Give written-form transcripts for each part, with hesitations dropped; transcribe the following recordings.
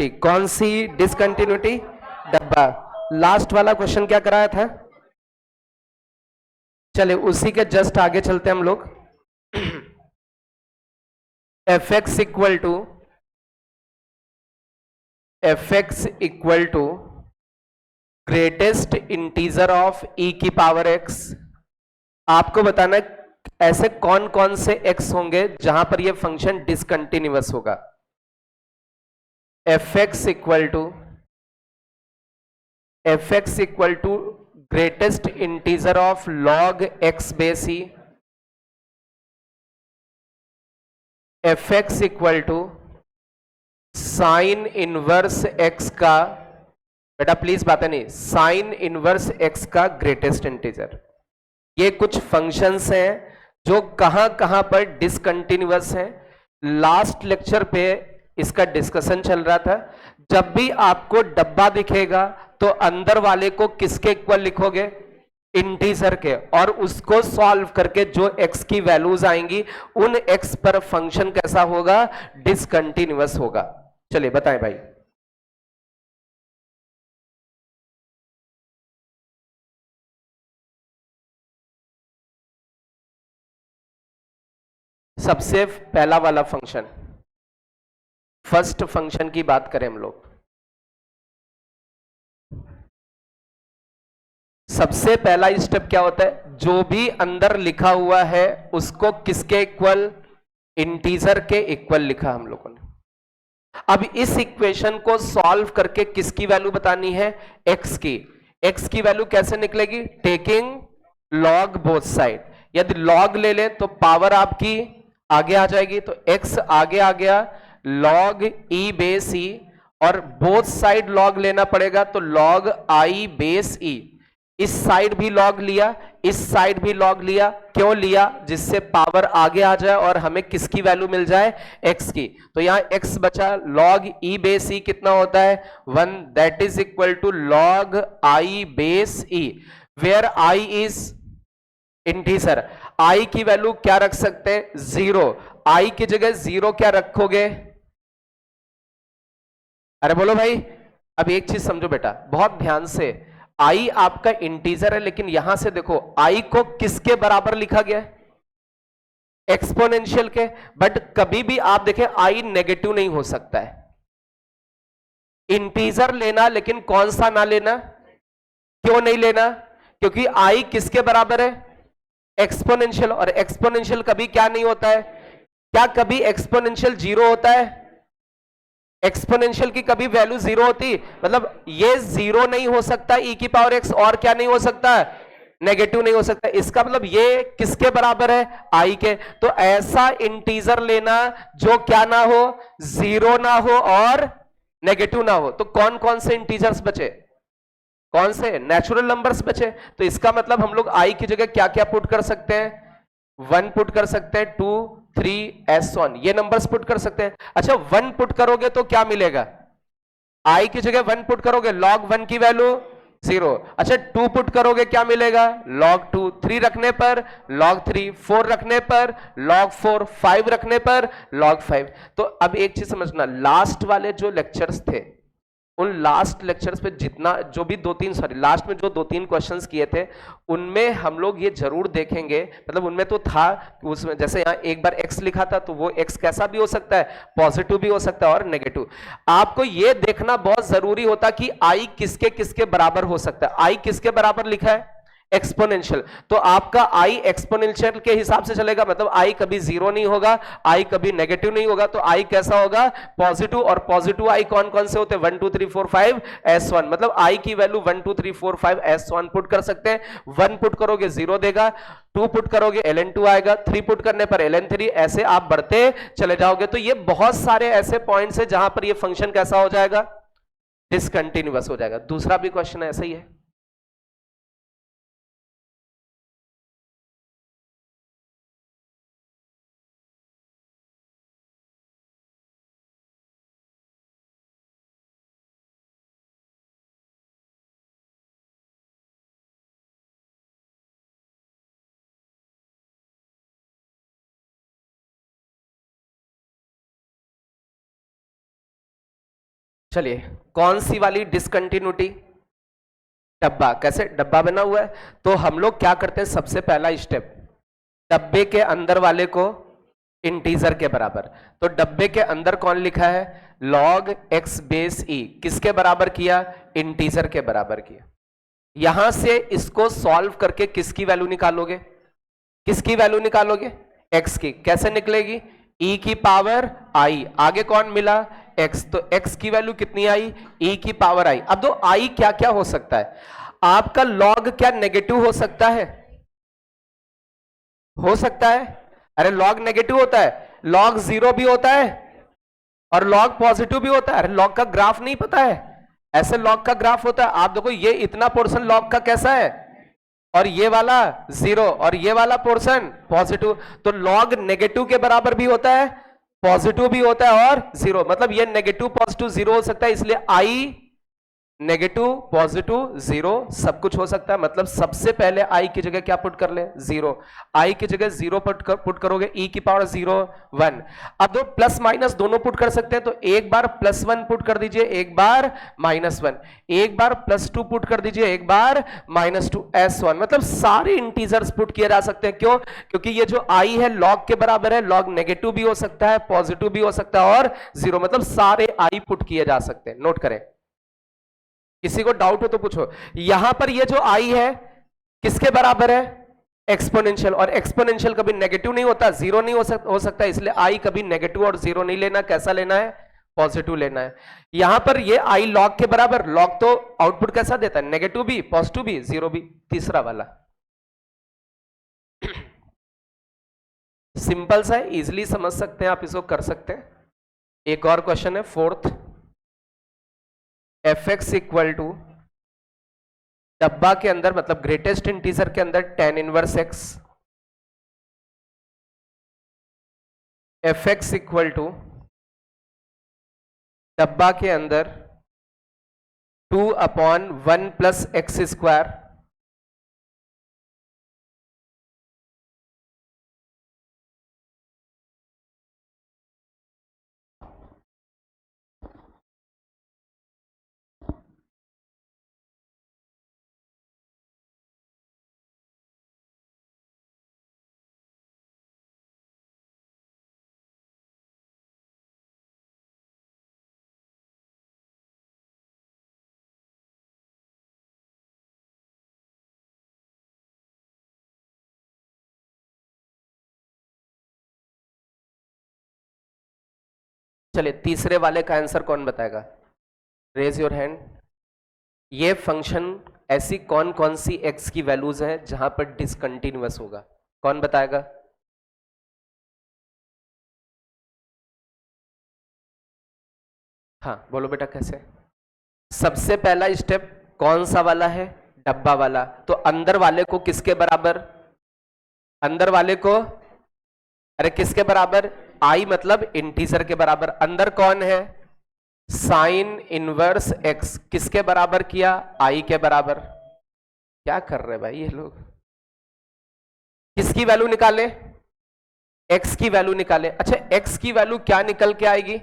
Discontinuity, कौन सी discontinuity? डब्बा। Last वाला क्वेश्चन क्या कराया था? चले उसी के जस्ट आगे चलते हम लोग। F x equal to greatest integer of E की पावर एक्स। आपको बताना ऐसे कौन कौन से एक्स होंगे जहां पर यह फंक्शन डिसकंटिन्यूअस होगा। F x equal to greatest integer of log x base e. F x equal to sine inverse x का, बेटा प्लीज बातें नहीं, साइन इनवर्स एक्स का ग्रेटेस्ट इंटीजर। ये कुछ फंक्शंस हैं जो कहां कहां पर डिसकंटिन्यूअस हैं। लास्ट लेक्चर पे इसका डिस्कशन चल रहा था। जब भी आपको डब्बा दिखेगा तो अंदर वाले को किसके इक्वल लिखोगे? इंटीजर के, और उसको सॉल्व करके जो एक्स की वैल्यूज आएंगी उन एक्स पर फंक्शन कैसा होगा? डिसकंटिन्यूअस होगा। चलिए बताएं भाई। सबसे पहला वाला फंक्शन, फर्स्ट फंक्शन की बात करें हम लोग। सबसे पहला स्टेप क्या होता है? जो भी अंदर लिखा हुआ है उसको किसके इक्वल? इंटीजर के इक्वल लिखा हम लोगों ने। अब इस इक्वेशन को सॉल्व करके किसकी वैल्यू बतानी है? एक्स की। एक्स की वैल्यू कैसे निकलेगी? Taking log both side. यदि लॉग ले लें तो पावर आपकी आगे आ जाएगी, तो एक्स आगे आ गया लॉग ई बेस ई, और बोथ साइड लॉग लेना पड़ेगा तो लॉग आई बेस ई। इस साइड भी लॉग लिया, इस साइड भी लॉग लिया। क्यों लिया? जिससे पावर आगे आ जाए और हमें किसकी वैल्यू मिल जाए? एक्स की। तो यहां एक्स बचा, लॉग ई बेस ई कितना होता है? 1, that is equal to log I base E, where I is integer. I की वैल्यू क्या रख सकते हैं? 0। आई की जगह 0 क्या रखोगे? अरे बोलो भाई। अब एक चीज समझो बेटा बहुत ध्यान से, आई आपका इंटीजर है, लेकिन यहां से देखो आई को किसके बराबर लिखा गया है? एक्सपोनेंशियल के। बट कभी भी आप देखें आई नेगेटिव नहीं हो सकता है। इंटीजर लेना, लेकिन कौन सा ना लेना? क्यों नहीं लेना? क्योंकि आई किसके बराबर है? एक्सपोनेंशियल, और एक्सपोनेंशियल कभी क्या नहीं होता है? क्या कभी एक्सपोनेंशियल 0 होता है? एक्सपोनेंशियल की कभी वैल्यू 0 होती? मतलब ये 0 नहीं हो सकता ई की पावर एक्स, और क्या नहीं हो सकता? नेगेटिव नहीं हो सकता। इसका मतलब ये किसके बराबर है? आई के। तो ऐसा इंटीजर लेना जो क्या ना हो? 0 ना हो और नेगेटिव ना हो। तो कौन कौन से इंटीजर्स बचे? कौन से? नेचुरल नंबर्स बचे। तो इसका मतलब हम लोग आई की जगह क्या क्या पुट कर सकते हैं? 1 पुट कर सकते हैं, 2, 3, S1, ये नंबर्स पुट कर सकते हैं। अच्छा 1 पुट करोगे तो क्या मिलेगा? आई की जगह 1 पुट करोगे, log 1 की वैल्यू 0। अच्छा 2 पुट करोगे, क्या मिलेगा? log 2। 3 रखने पर log 3, 4 रखने पर log 4, 5 रखने पर log 5। तो अब एक चीज समझना, लास्ट वाले जो लेक्चर्स थे उन लास्ट लेक्चर्स पे जितना जो भी लास्ट में जो 2-3 क्वेश्चंस किए थे उनमें हम लोग ये जरूर देखेंगे, मतलब उनमें तो था उसमें, जैसे यहाँ एक बार एक्स लिखा था तो वो एक्स कैसा भी हो सकता है? पॉजिटिव भी हो सकता है और नेगेटिव। आपको ये देखना बहुत जरूरी होता कि आई किसके किसके बराबर हो सकता है। आई किसके बराबर लिखा है? एक्सपोनेंशियल। तो आपका आई एक्सपोनेंशियल के हिसाब से चलेगा, मतलब आई कभी 0 नहीं होगा, आई कभी नेगेटिव नहीं होगा। तो आई कैसा होगा? पॉजिटिव। और पॉजिटिव आई कौन कौन से होते हैं? 1 2 3 4 5 S1। मतलब आई की वैल्यू 1 2 3 4 5 S1 पुट कर सकते हैं। 1 पुट करोगे 0 देगा, 2 पुट करोगे ln2 आएगा, 3 पुट करने पर ln3, ऐसे आप बढ़ते चले जाओगे। तो ये बहुत सारे ऐसे पॉइंट्स है जहां पर ये फंक्शन कैसा हो जाएगा? डिसकंटिन्यूअस हो जाएगा। दूसरा भी क्वेश्चन ऐसा ही है। चलिए, कौन सी वाली डिसकंटिन्यूटी? डब्बा। कैसे डब्बा बना हुआ है तो हम लोग क्या करते हैं, सबसे पहला स्टेप, डब्बे के अंदर वाले को इंटीजर के बराबर। तो डब्बे के अंदर कौन लिखा है, log x बेस e, किसके बराबर किया, इंटीजर के बराबर किया। यहां से इसको सॉल्व करके किसकी वैल्यू निकालोगे, किसकी वैल्यू निकालोगे, x की। कैसे निकलेगी, e की पावर i, आगे कौन मिला, x, तो x की वैल्यू कितनी आई, e की पावर i। अब दो i क्या क्या हो सकता है, आपका log क्या नेगेटिव हो सकता है, हो सकता है, अरे log नेगेटिव होता है, log 0 भी होता है और log पॉजिटिव भी होता है। अरे log का ग्राफ नहीं पता है, ऐसे log का ग्राफ होता है। आप देखो ये इतना पोर्शन log का कैसा है, और ये वाला 0 और ये वाला पोर्शन पॉजिटिव। तो log नेगेटिव के बराबर भी होता है, पॉजिटिव भी होता है और 0, मतलब ये नेगेटिव पॉजिटिव 0 हो सकता है। इसलिए i नेगेटिव पॉजिटिव 0 सब कुछ हो सकता है। मतलब सबसे पहले i की जगह क्या पुट कर ले, 0। i की जगह 0 पुट करोगे, e की पावर 0 1। अब दो प्लस माइनस दोनों पुट कर सकते हैं, तो एक बार +1 पुट कर दीजिए, एक बार -1, एक बार +2 पुट कर दीजिए, एक बार -2, S1। मतलब सारे इंटीजर्स पुट किए जा सकते हैं। क्यों, क्योंकि ये जो i है log के बराबर है, log नेगेटिव भी हो सकता है, पॉजिटिव भी हो सकता है और 0, मतलब सारे i पुट किए जा सकते हैं। नोट करें, किसी को डाउट हो तो पूछो। यहां पर ये जो i है किसके बराबर है, एक्सपोनेंशियल, और एक्सपोनेंशियल कभी नेगेटिव नहीं होता, 0 नहीं हो सकता, इसलिए i कभी नेगेटिव और 0 नहीं लेना, कैसा लेना है, पॉजिटिव लेना है। यहां पर ये i log के बराबर, log तो आउटपुट कैसा देता है, नेगेटिव भी, पॉजिटिव भी, 0 भी, तीसरा वाला। सिंपल सा है, इजिली समझ सकते हैं आप, इसको कर सकते हैं। एक और क्वेश्चन है, फोर्थ, fx इक्वल टू डब्बा के अंदर, मतलब ग्रेटेस्ट इंटीजर के अंदर tan inverse x, fx equal to डब्बा के अंदर 2/1 + x², चलिए तीसरे वाले का आंसर कौन बताएगा, रेज योर हैंड। ये फंक्शन ऐसी कौन कौन सी x की वैल्यूज है जहां पर डिसकंटिन्यूअस होगा, कौन बताएगा। हाँ बोलो बेटा कैसे। सबसे पहला स्टेप कौन सा वाला है, डब्बा वाला। तो अंदर वाले को किसके बराबर, अंदर वाले को, अरे किसके बराबर, i मतलब इंटीजर के बराबर। अंदर कौन है, साइन इनवर्स x, किसके बराबर किया, i के बराबर। क्या कर रहे भाई ये लोग, किसकी वैल्यू निकाले, x की वैल्यू निकाले। अच्छा x की वैल्यू क्या निकल के आएगी,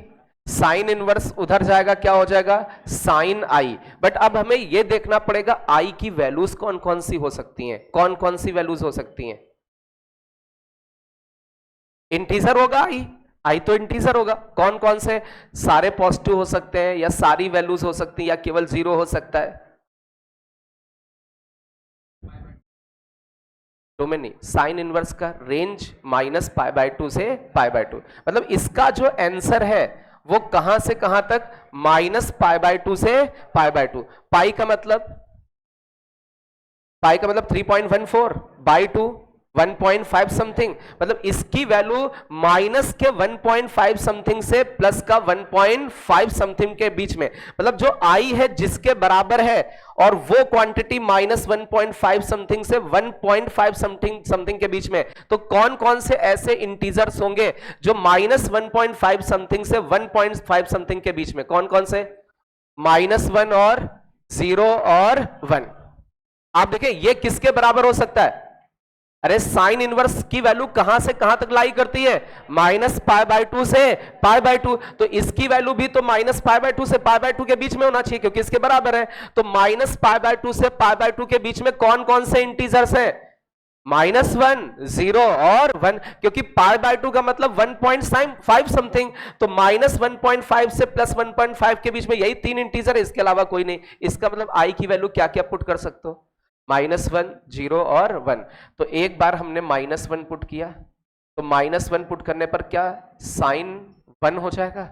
साइन इनवर्स उधर जाएगा, क्या हो जाएगा, साइन i। बट अब हमें यह देखना पड़ेगा i की वैल्यूज कौन कौन सी हो सकती हैं, कौन कौन सी वैल्यूज हो सकती हैं। इंटीजर होगा i तो इंटीजर होगा, कौन कौन से, सारे पॉजिटिव हो सकते हैं या सारी वैल्यूज हो सकती हैं या केवल 0 हो सकता है। डोमेन नहीं, साइन इनवर्स का रेंज -π/2 से π/2, मतलब इसका जो आंसर है वो कहां से कहां तक, -π/2 से π/2। पाई का मतलब 3.14/2 1.5 समथिंग, मतलब इसकी वैल्यू माइनस के 1.5 समथिंग से प्लस का 1.5 समथिंग के बीच में, मतलब जो i है जिसके बराबर है और वो क्वांटिटी -1.5 समथिंग से 1.5 समथिंग के बीच में। तो कौन कौन से ऐसे इंटीजर्स होंगे जो -1.5 समथिंग से 1.5 समथिंग के बीच में, कौन कौन से, -1 और 0 और 1। आप देखिए ये किसके बराबर हो सकता है, अरे साइन इनवर्स की वैल्यू कहां से कहां तक लाई करती है, माइनस पाई बाय 2 से पाई बाय 2, तो इसकी वैल्यू भी तो माइनस पाई बाय 2 से पाई बाय 2 के बीच में होना चाहिए क्योंकि इसके बराबर है। तो माइनस पाई बाय 2 से पाई बाय 2 के बीच में कौन कौन से इंटीजर्स है, -1, 0 और 1, क्योंकि पाई बाय 2 का मतलब 1.5 समथिंग, तो -1.5 से +1.5 के बीच में यही तीन इंटीजर है, इसके अलावा कोई नहीं। इसका मतलब आई की वैल्यू क्या क्या पुट कर सकते हो, -1, 0 और 1। तो एक बार हमने -1 पुट किया, तो -1 पुट करने पर क्या साइन 1 हो जाएगा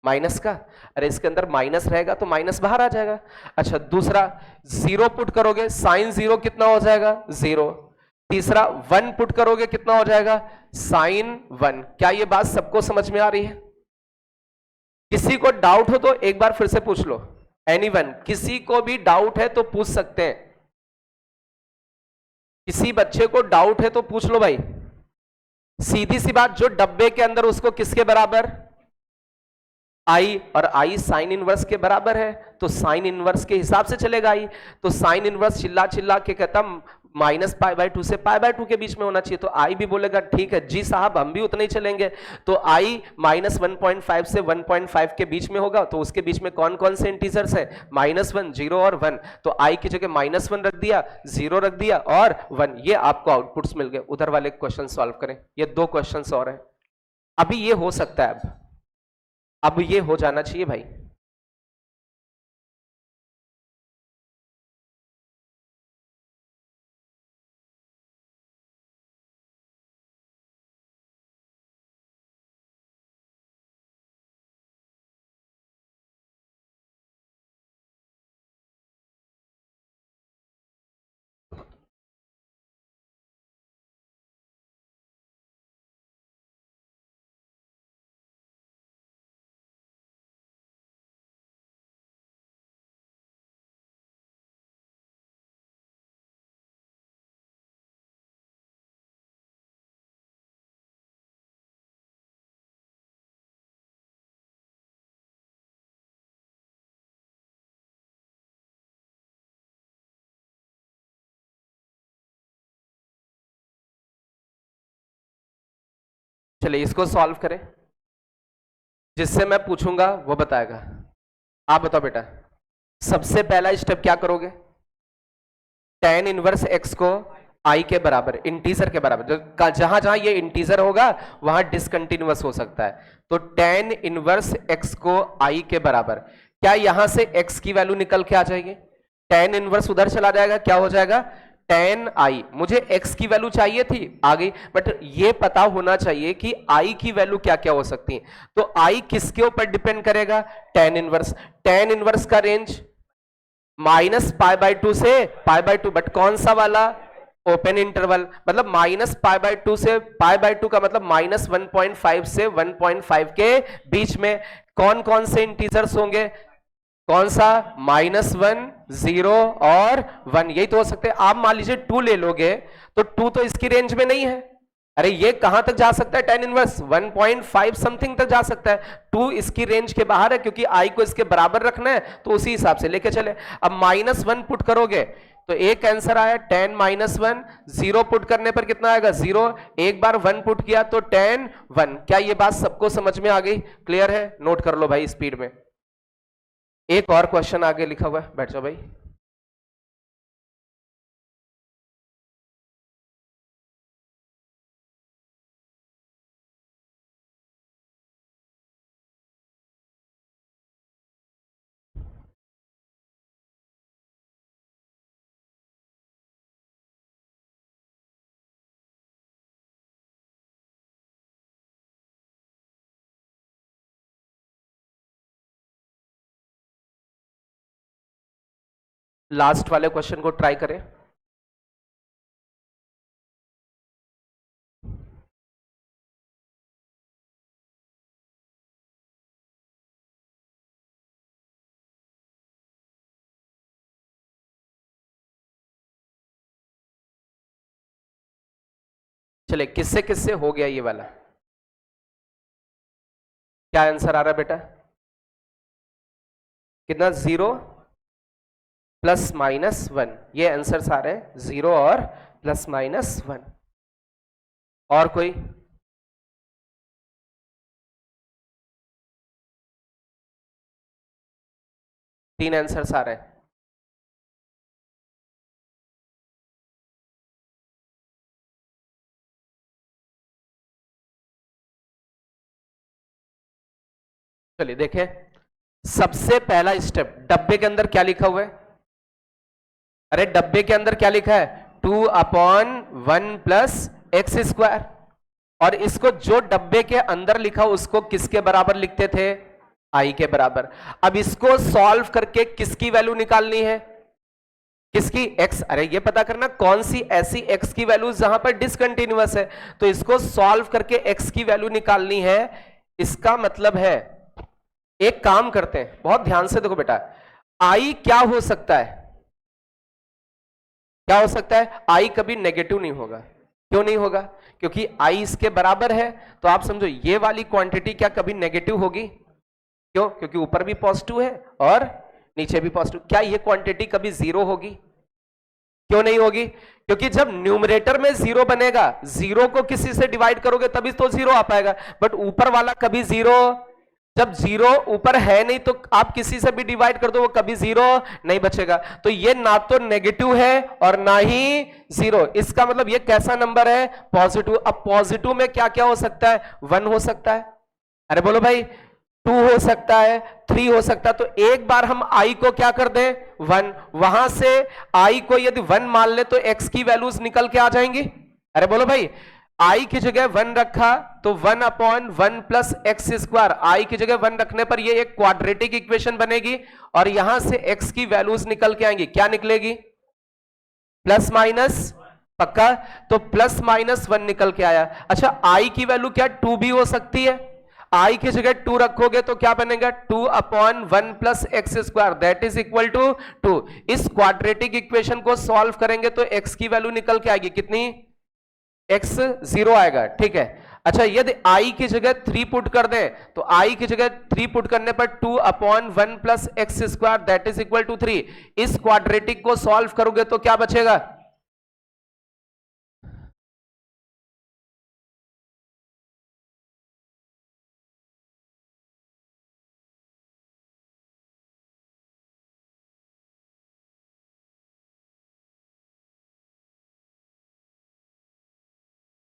माइनस का, अरे इसके अंदर माइनस रहेगा तो माइनस बाहर आ जाएगा। अच्छा दूसरा 0 पुट करोगे, साइन 0 कितना हो जाएगा 0। तीसरा 1 पुट करोगे कितना हो जाएगा साइन 1। क्या ये बात सबको समझ में आ रही है? किसी को डाउट हो तो एक बार फिर से पूछ लो, एनीवन, किसी को भी डाउट है तो पूछ सकते हैं, किसी बच्चे को डाउट है तो पूछ लो भाई। सीधी सी बात, जो डब्बे के अंदर उसको किसके बराबर, आई, और आई साइन इनवर्स के बराबर है, तो साइन इनवर्स के हिसाब से चलेगा आई। तो साइन इनवर्स चिल्ला चिल्ला के कहता -π/2 से π/2 के बीच में होना चाहिए, तो आई भी बोलेगा ठीक है जी साहब हम भी उतना ही चलेंगे। तो आई -1.5 से 1.5 के बीच में होगा, तो उसके बीच में कौन कौन से इंटीजर्स है, -1, 0 और 1। तो आई की जगह -1 रख दिया, 0 रख दिया और 1। ये आपको आउटपुट्स मिल गए। उधर वाले क्वेश्चन सॉल्व करें, ये 2 क्वेश्चन और है। अभी ये हो सकता है, अब ये हो जाना चाहिए भाई। चलिए इसको सॉल्व करें, जिससे मैं पूछूंगा वो बताएगा। आप बताओ बेटा, सबसे पहला स्टेप क्या करोगे, tan इनवर्स x को i के बराबर, इंटीजर के बराबर, जहां जहां ये इंटीजर होगा वहां डिसकंटिन्यूअस हो सकता है, तो tan इनवर्स x को i के बराबर। क्या यहां से x की वैल्यू निकल के आ जाएगी, tan इनवर्स उधर चला जाएगा, क्या हो जाएगा tan i। मुझे x की वैल्यू चाहिए थी आ गई, बट ये पता होना चाहिए कि i की वैल्यू क्या क्या हो सकती है। तो i किसके ऊपर डिपेंड करेगा, tan इनवर्स। tan इनवर्स का रेंज -π/2 से π/2, बट कौन सा वाला, ओपन इंटरवल, मतलब -π/2 से π/2 का मतलब -1.5 से 1.5 के बीच में कौन कौन से इंटीजर्स होंगे, कौन सा, -1, 0 और 1, यही तो हो सकते हैं। आप मान लीजिए 2 ले लोगे तो 2 तो इसकी रेंज में नहीं है, अरे ये कहां तक जा सकता है, tan इनवर्स 1.5 समथिंग तक जा सकता है, 2 इसकी रेंज के बाहर है क्योंकि i को इसके बराबर रखना है, तो उसी हिसाब से लेके चले। अब -1 पुट करोगे तो एक आंसर आया tan -1, 0 पुट करने पर कितना आएगा 0, एक बार 1 पुट किया तो tan 1। क्या ये बात सबको समझ में आ गई, क्लियर है? नोट कर लो भाई स्पीड में। एक और क्वेश्चन आगे लिखा हुआ है, बैठ जाओ भाई। लास्ट वाले क्वेश्चन को ट्राई करें। चले किससे किससे हो गया ये वाला, क्या आंसर आ रहा है बेटा, कितना, 0 +-1, ये आंसर आ रहे हैं 0 और +-1। और कोई? तीन आंसर्स आ रहे हैं। चलिए देखें, सबसे पहला स्टेप, डब्बे के अंदर क्या लिखा हुआ है? अरे डब्बे के अंदर क्या लिखा है? 2/1 प्लस एक्स स्क्वायर। और इसको जो डब्बे के अंदर लिखा उसको किसके बराबर लिखते थे? आई के बराबर। अब इसको सॉल्व करके किसकी वैल्यू निकालनी है? किसकी? एक्स। अरे ये पता करना कौन सी ऐसी एक्स की वैल्यू जहां पर डिसकंटिन्यूअस है, तो इसको सॉल्व करके एक्स की वैल्यू निकालनी है। इसका मतलब है, एक काम करते हैं, बहुत ध्यान से देखो बेटा, आई क्या हो सकता है? क्या हो सकता है? आई कभी नेगेटिव नहीं होगा। क्यों नहीं होगा? क्योंकि आई इसके बराबर है, तो आप समझो ये वाली क्वांटिटी क्या कभी नेगेटिव होगी? क्यों? क्योंकि ऊपर भी पॉजिटिव है और नीचे भी पॉजिटिव। क्या ये क्वांटिटी कभी जीरो होगी? क्यों नहीं होगी? क्योंकि जब न्यूमरेटर में जीरो बनेगा, जीरो को किसी से डिवाइड करोगे तभी तो जीरो आ पाएगा, बट ऊपर वाला कभी जीरो, जब जीरो ऊपर है नहीं तो आप किसी से भी डिवाइड कर दो वो कभी जीरो नहीं बचेगा। तो ये ना तो नेगेटिव है और ना ही जीरो। इसका मतलब ये कैसा नंबर है? पॉजिटिव। अब पॉजिटिव में क्या क्या हो सकता है? 1 हो सकता है, अरे बोलो भाई, 2 हो सकता है, 3 हो सकता है। तो एक बार हम i को क्या कर दें? 1। वहां से i को यदि 1 मान ले तो x की वैल्यूज निकल के आ जाएंगी। अरे बोलो भाई, i की जगह 1 रखा तो 1/1 प्लस एक्स स्क्वायर। आई की जगह 1 रखने पर ये एक क्वाड्रेटिक इक्वेशन बनेगी और यहां से x की वैल्यूज निकल के आएंगी। क्या निकलेगी? Plus minus. पक्का? तो प्लस माइनस 1 निकल के आया। अच्छा, i की वैल्यू क्या 2 भी हो सकती है? i की जगह 2 रखोगे तो क्या बनेगा? 2/1 plus x square that is equal to 2। इस क्वाड्रेटिक इक्वेशन को सॉल्व करेंगे तो x की वैल्यू निकल के आएगी कितनी? x 0 आएगा। ठीक है। अच्छा, यदि i की जगह 3 पुट कर दें तो i की जगह 3 पुट करने पर 2/1 plus x square that is equal to 3। इस क्वाड्रेटिक को सॉल्व करोगे तो क्या बचेगा?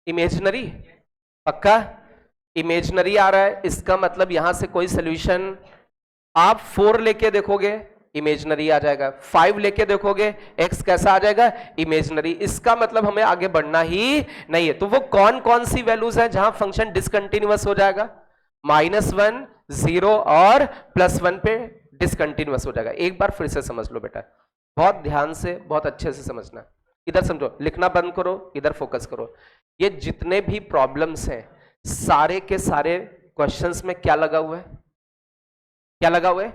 इमेजिनरी? पक्का? इमेजिनरी आ रहा है, इसका मतलब यहां से कोई सोल्यूशन, आप 4 लेके देखोगे इमेजिनरी आ जाएगा, 5 लेके देखोगे x कैसा आ जाएगा? इमेजिनरी। इसका मतलब हमें आगे बढ़ना ही नहीं है। तो वो कौन कौन सी वैल्यूज है जहां फंक्शन डिसकंटिन्यूअस हो जाएगा? -1, 0 और +1 पे डिसकंटिन्यूअस हो जाएगा। एक बार फिर से समझ लो बेटा, बहुत ध्यान से, बहुत अच्छे से समझना। इधर समझो, लिखना बंद करो, इधर फोकस करो। ये जितने भी प्रॉब्लम्स हैं सारे के सारे क्वेश्चंस में क्या लगा हुआ है? क्या लगा हुआ है?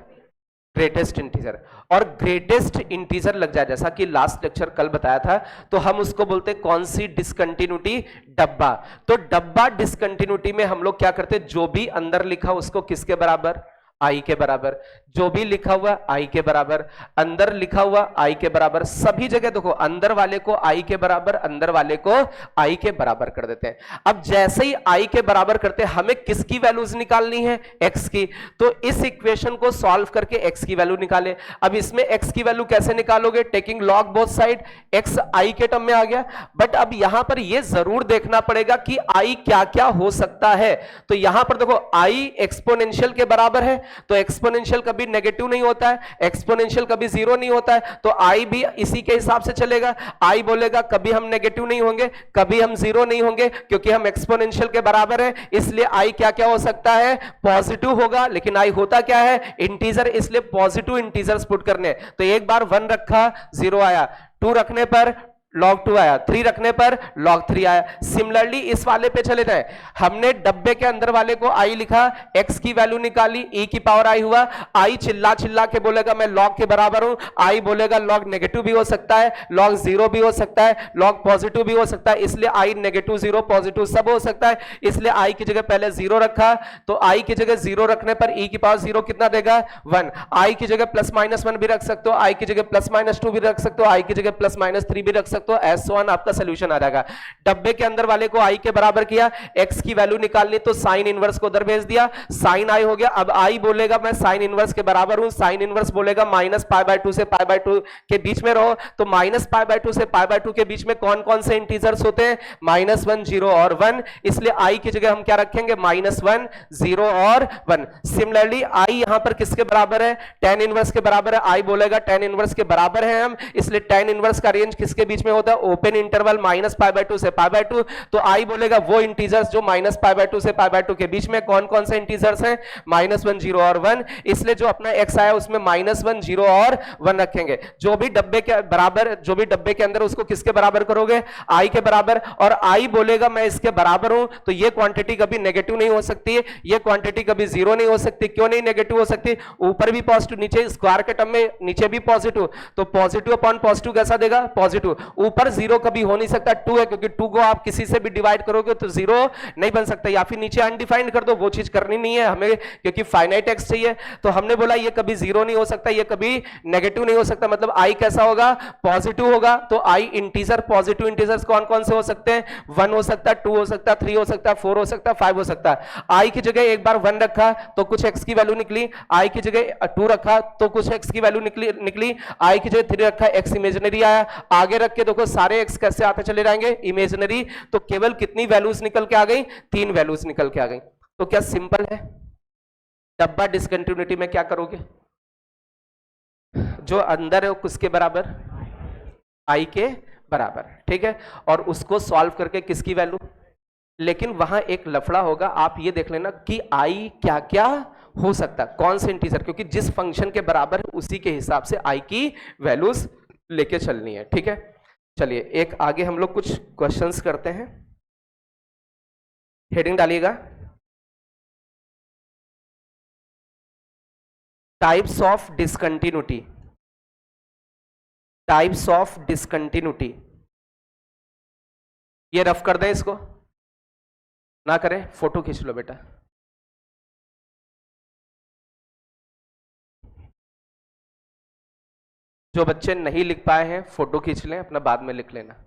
Greatest integer. और ग्रेटेस्ट इंटीजर लग जाए, जैसा कि लास्ट लेक्चर कल बताया था, तो हम उसको बोलते हैं कौन सी डिसकंटिन्यूटी? डब्बा। तो डब्बा डिसकंटिन्यूटी में हम लोग क्या करते हैं? जो भी अंदर लिखा उसको किसके बराबर? आई के बराबर। जो भी लिखा हुआ आई के बराबर, अंदर लिखा हुआ आई के बराबर। सभी जगह देखो, अंदर वाले को आई के बराबर, अंदर वाले को आई के बराबर कर देते हैं। अब जैसे ही आई के बराबर करते हैं, हमें किसकी वैल्यूज निकालनी है? एक्स की। तो इस इक्वेशन को सॉल्व करके एक्स की वैल्यू निकाले। अब इसमें एक्स की वैल्यू कैसे निकालोगे? Taking log both side. X I के टर्म में आ गया, बट अब यहां पर यह जरूर देखना पड़ेगा कि आई क्या क्या हो सकता है। तो यहां पर देखो, आई एक्सपोनेंशियल के बराबर है, तो एक्सपोनेंशियल कभी नेगेटिव नहीं होता है, एक्सपोनेंशियल कभी जीरो नहीं होता है, तो आई भी इसी के हिसाब से चलेगा। आई बोलेगा कभी हम नेगेटिव नहीं होंगे, कभी हम जीरो नहीं होंगे, क्योंकि हम एक्सपोनेंशियल के बराबर है, इसलिए आई क्या क्या हो सकता है? पॉजिटिव होगा। लेकिन आई होता क्या है? इंटीजर, इसलिए पॉजिटिव इंटीजर्स पुट करने। तो एक बार 1 रखा, 0 आया, 2 रखने पर log 2 आया, 3 रखने पर log 3 आया। सिमिलरली इस वाले पे चले जाए, हमने डब्बे के अंदर वाले को i लिखा, x की वैल्यू निकाली, e की पावर i हुआ। i चिल्ला चिल्ला के बोलेगा मैं log के बराबर हूं, i बोलेगा log नेगेटिव भी हो सकता है, log 0 भी हो सकता है, log पॉजिटिव भी हो सकता है, इसलिए i नेगेटिव 0 पॉजिटिव सब हो सकता है, इसलिए i की जगह पहले 0 रखा। तो i की जगह 0 रखने पर e की पावर 0 कितना देगा? 1। i की जगह +-1 भी रख सकते हो, i की जगह +-2 भी रख सकते हो, i की जगह +-3 भी रख सकते हो, सकते हो, ऐसो ऑन आपका सोल्यूशन आ जाएगा। डब्बे के अंदर वाले को आई के बराबर किया, एक्स की वैल्यू निकालनी तो साइन इनवर्स को उधर भेज दिया, साइन आई हो गया। अब आई बोलेगा मैं साइन इनवर्स के बराबर हूं, साइन इनवर्स बोलेगा माइनस पाई बाय 2 से पाई बाय 2 के बीच में रहो, तो माइनस पाई बाय 2 से पाई बाय 2 के बीच में कौन कौन से इंटीजर्स होते हैं, -1 0 और 1, इसलिए आई की जगह हम क्या रखेंगे, -1 0 और 1। सिमिलरली आई यहां पर किसके बराबर है, tan इनवर्स के बराबर है, आई बोलेगा tan इनवर्स के बराबर है हम, इसलिए tan इनवर्स का रेंज किसके बीच में होता है, ओपन इंटरवल -π/2 से π/2, तो आई बोलेगा वो इंटीजर्स जो -π/2 से π/2 के बीच में, कौन कौन से इंटीजर्स हैं, -1 0 और 1, इसलिए जो अपना x आया उसमें -1 0 और 1 रखेंगे। जो भी डब्बे के बराबर, जो भी डब्बे के अंदर उसको किसके बराबर करोगे, आई के बराबर, और आई बोलेगा मैं इसके बराबर हूं, तो ये क्वांटिटी कभी नेगेटिव नहीं हो सकती है, ये क्वांटिटी कभी जीरो नहीं हो सकती। क्यों नहीं नेगेटिव हो सकती, ऊपर भी पॉजिटिव, नीचे स्क्वायर के टर्म में नीचे भी पॉजिटिव, तो पॉजिटिव अपॉन पॉजिटिव कैसा देगा, पॉजिटिव। ऊपर जीरो कभी हो नहीं सकता, 2 है, क्योंकि 2 को आप किसी से भी डिवाइड करोगे तो जीरो नहीं बन सकता, या फिर नीचे अनडिफाइंड कर दो, वो चीज करनी नहीं है हमें, क्योंकि फाइनाइट एक्स चाहिए। तो हमने बोला ये कभी जीरो नहीं हो सकता, ये कभी नेगेटिव नहीं हो सकता, मतलब आई कैसा होगा, पॉजिटिव होगा। तो आई इंटीजर, पॉजिटिव इंटीजर्स कौन कौन से हो सकते हैं, 1 हो सकता है, 2 हो सकता है, 3 हो सकता है, 4 हो सकता है, 5 हो सकता है। आई की जगह एक बार 1 रखा तो कुछ एक्स की वैल्यू निकली, आई की जगह 2 रखा तो कुछ एक्स की वैल्यू निकली, आई की जगह 3 रखा, एक्स इमेजिनरी आया, आगे रख के देखो सारे एक्स कैसे आते चले जाएंगे, इमेजिनरी, तो केवल कितनी वैल्यूज निकल के आ गई, 3 वैल्यूज निकल के आ गई। तो क्या सिंपल है, डब्बा डिसकंटिन्यूटी में क्या करोगे, जो अंदर है वो किसके बराबर, आई के बराबर, ठीक है, और उसको सॉल्व करके किसकी वैल्यू, लेकिन वहां एक लफड़ा होगा, आप ये देख लेना कि आई क्या क्या हो सकता है, कौन से इंटीजर, क्योंकि जिस फंक्शन के बराबर है उसी के हिसाब से आई की वैल्यूज लेके चलनी है, ठीक है। चलिए एक आगे हम लोग कुछ क्वेश्चंस करते हैं, हेडिंग डालिएगा, types of discontinuity, types of discontinuity, ये रफ कर दें, इसको ना करें, फोटो खींच लो बेटा। जो बच्चे नहीं लिख पाए हैं फोटो खींच लें, अपना बाद में लिख लेना।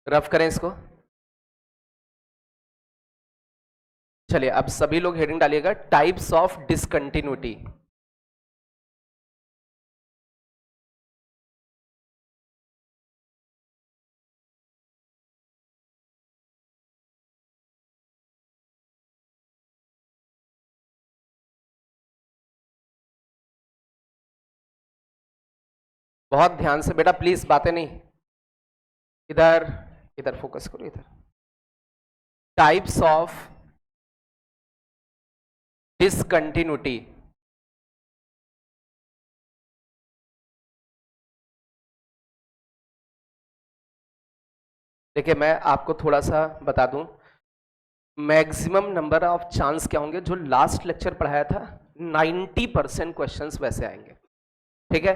रफ करें इसको। चलिए अब सभी लोग हेडिंग डालिएगा, टाइप्स ऑफ डिसकंटिन्यूटी। बहुत ध्यान से बेटा प्लीज, बातें नहीं, इधर इधर फोकस करो, इधर। टाइप्स ऑफ डिसकंटिन्यूटी, देखिए मैं आपको थोड़ा सा बता दूं, मैक्सिमम नंबर ऑफ चांस क्या होंगे, जो लास्ट लेक्चर पढ़ाया था 90% क्वेश्चंस वैसे आएंगे, ठीक है।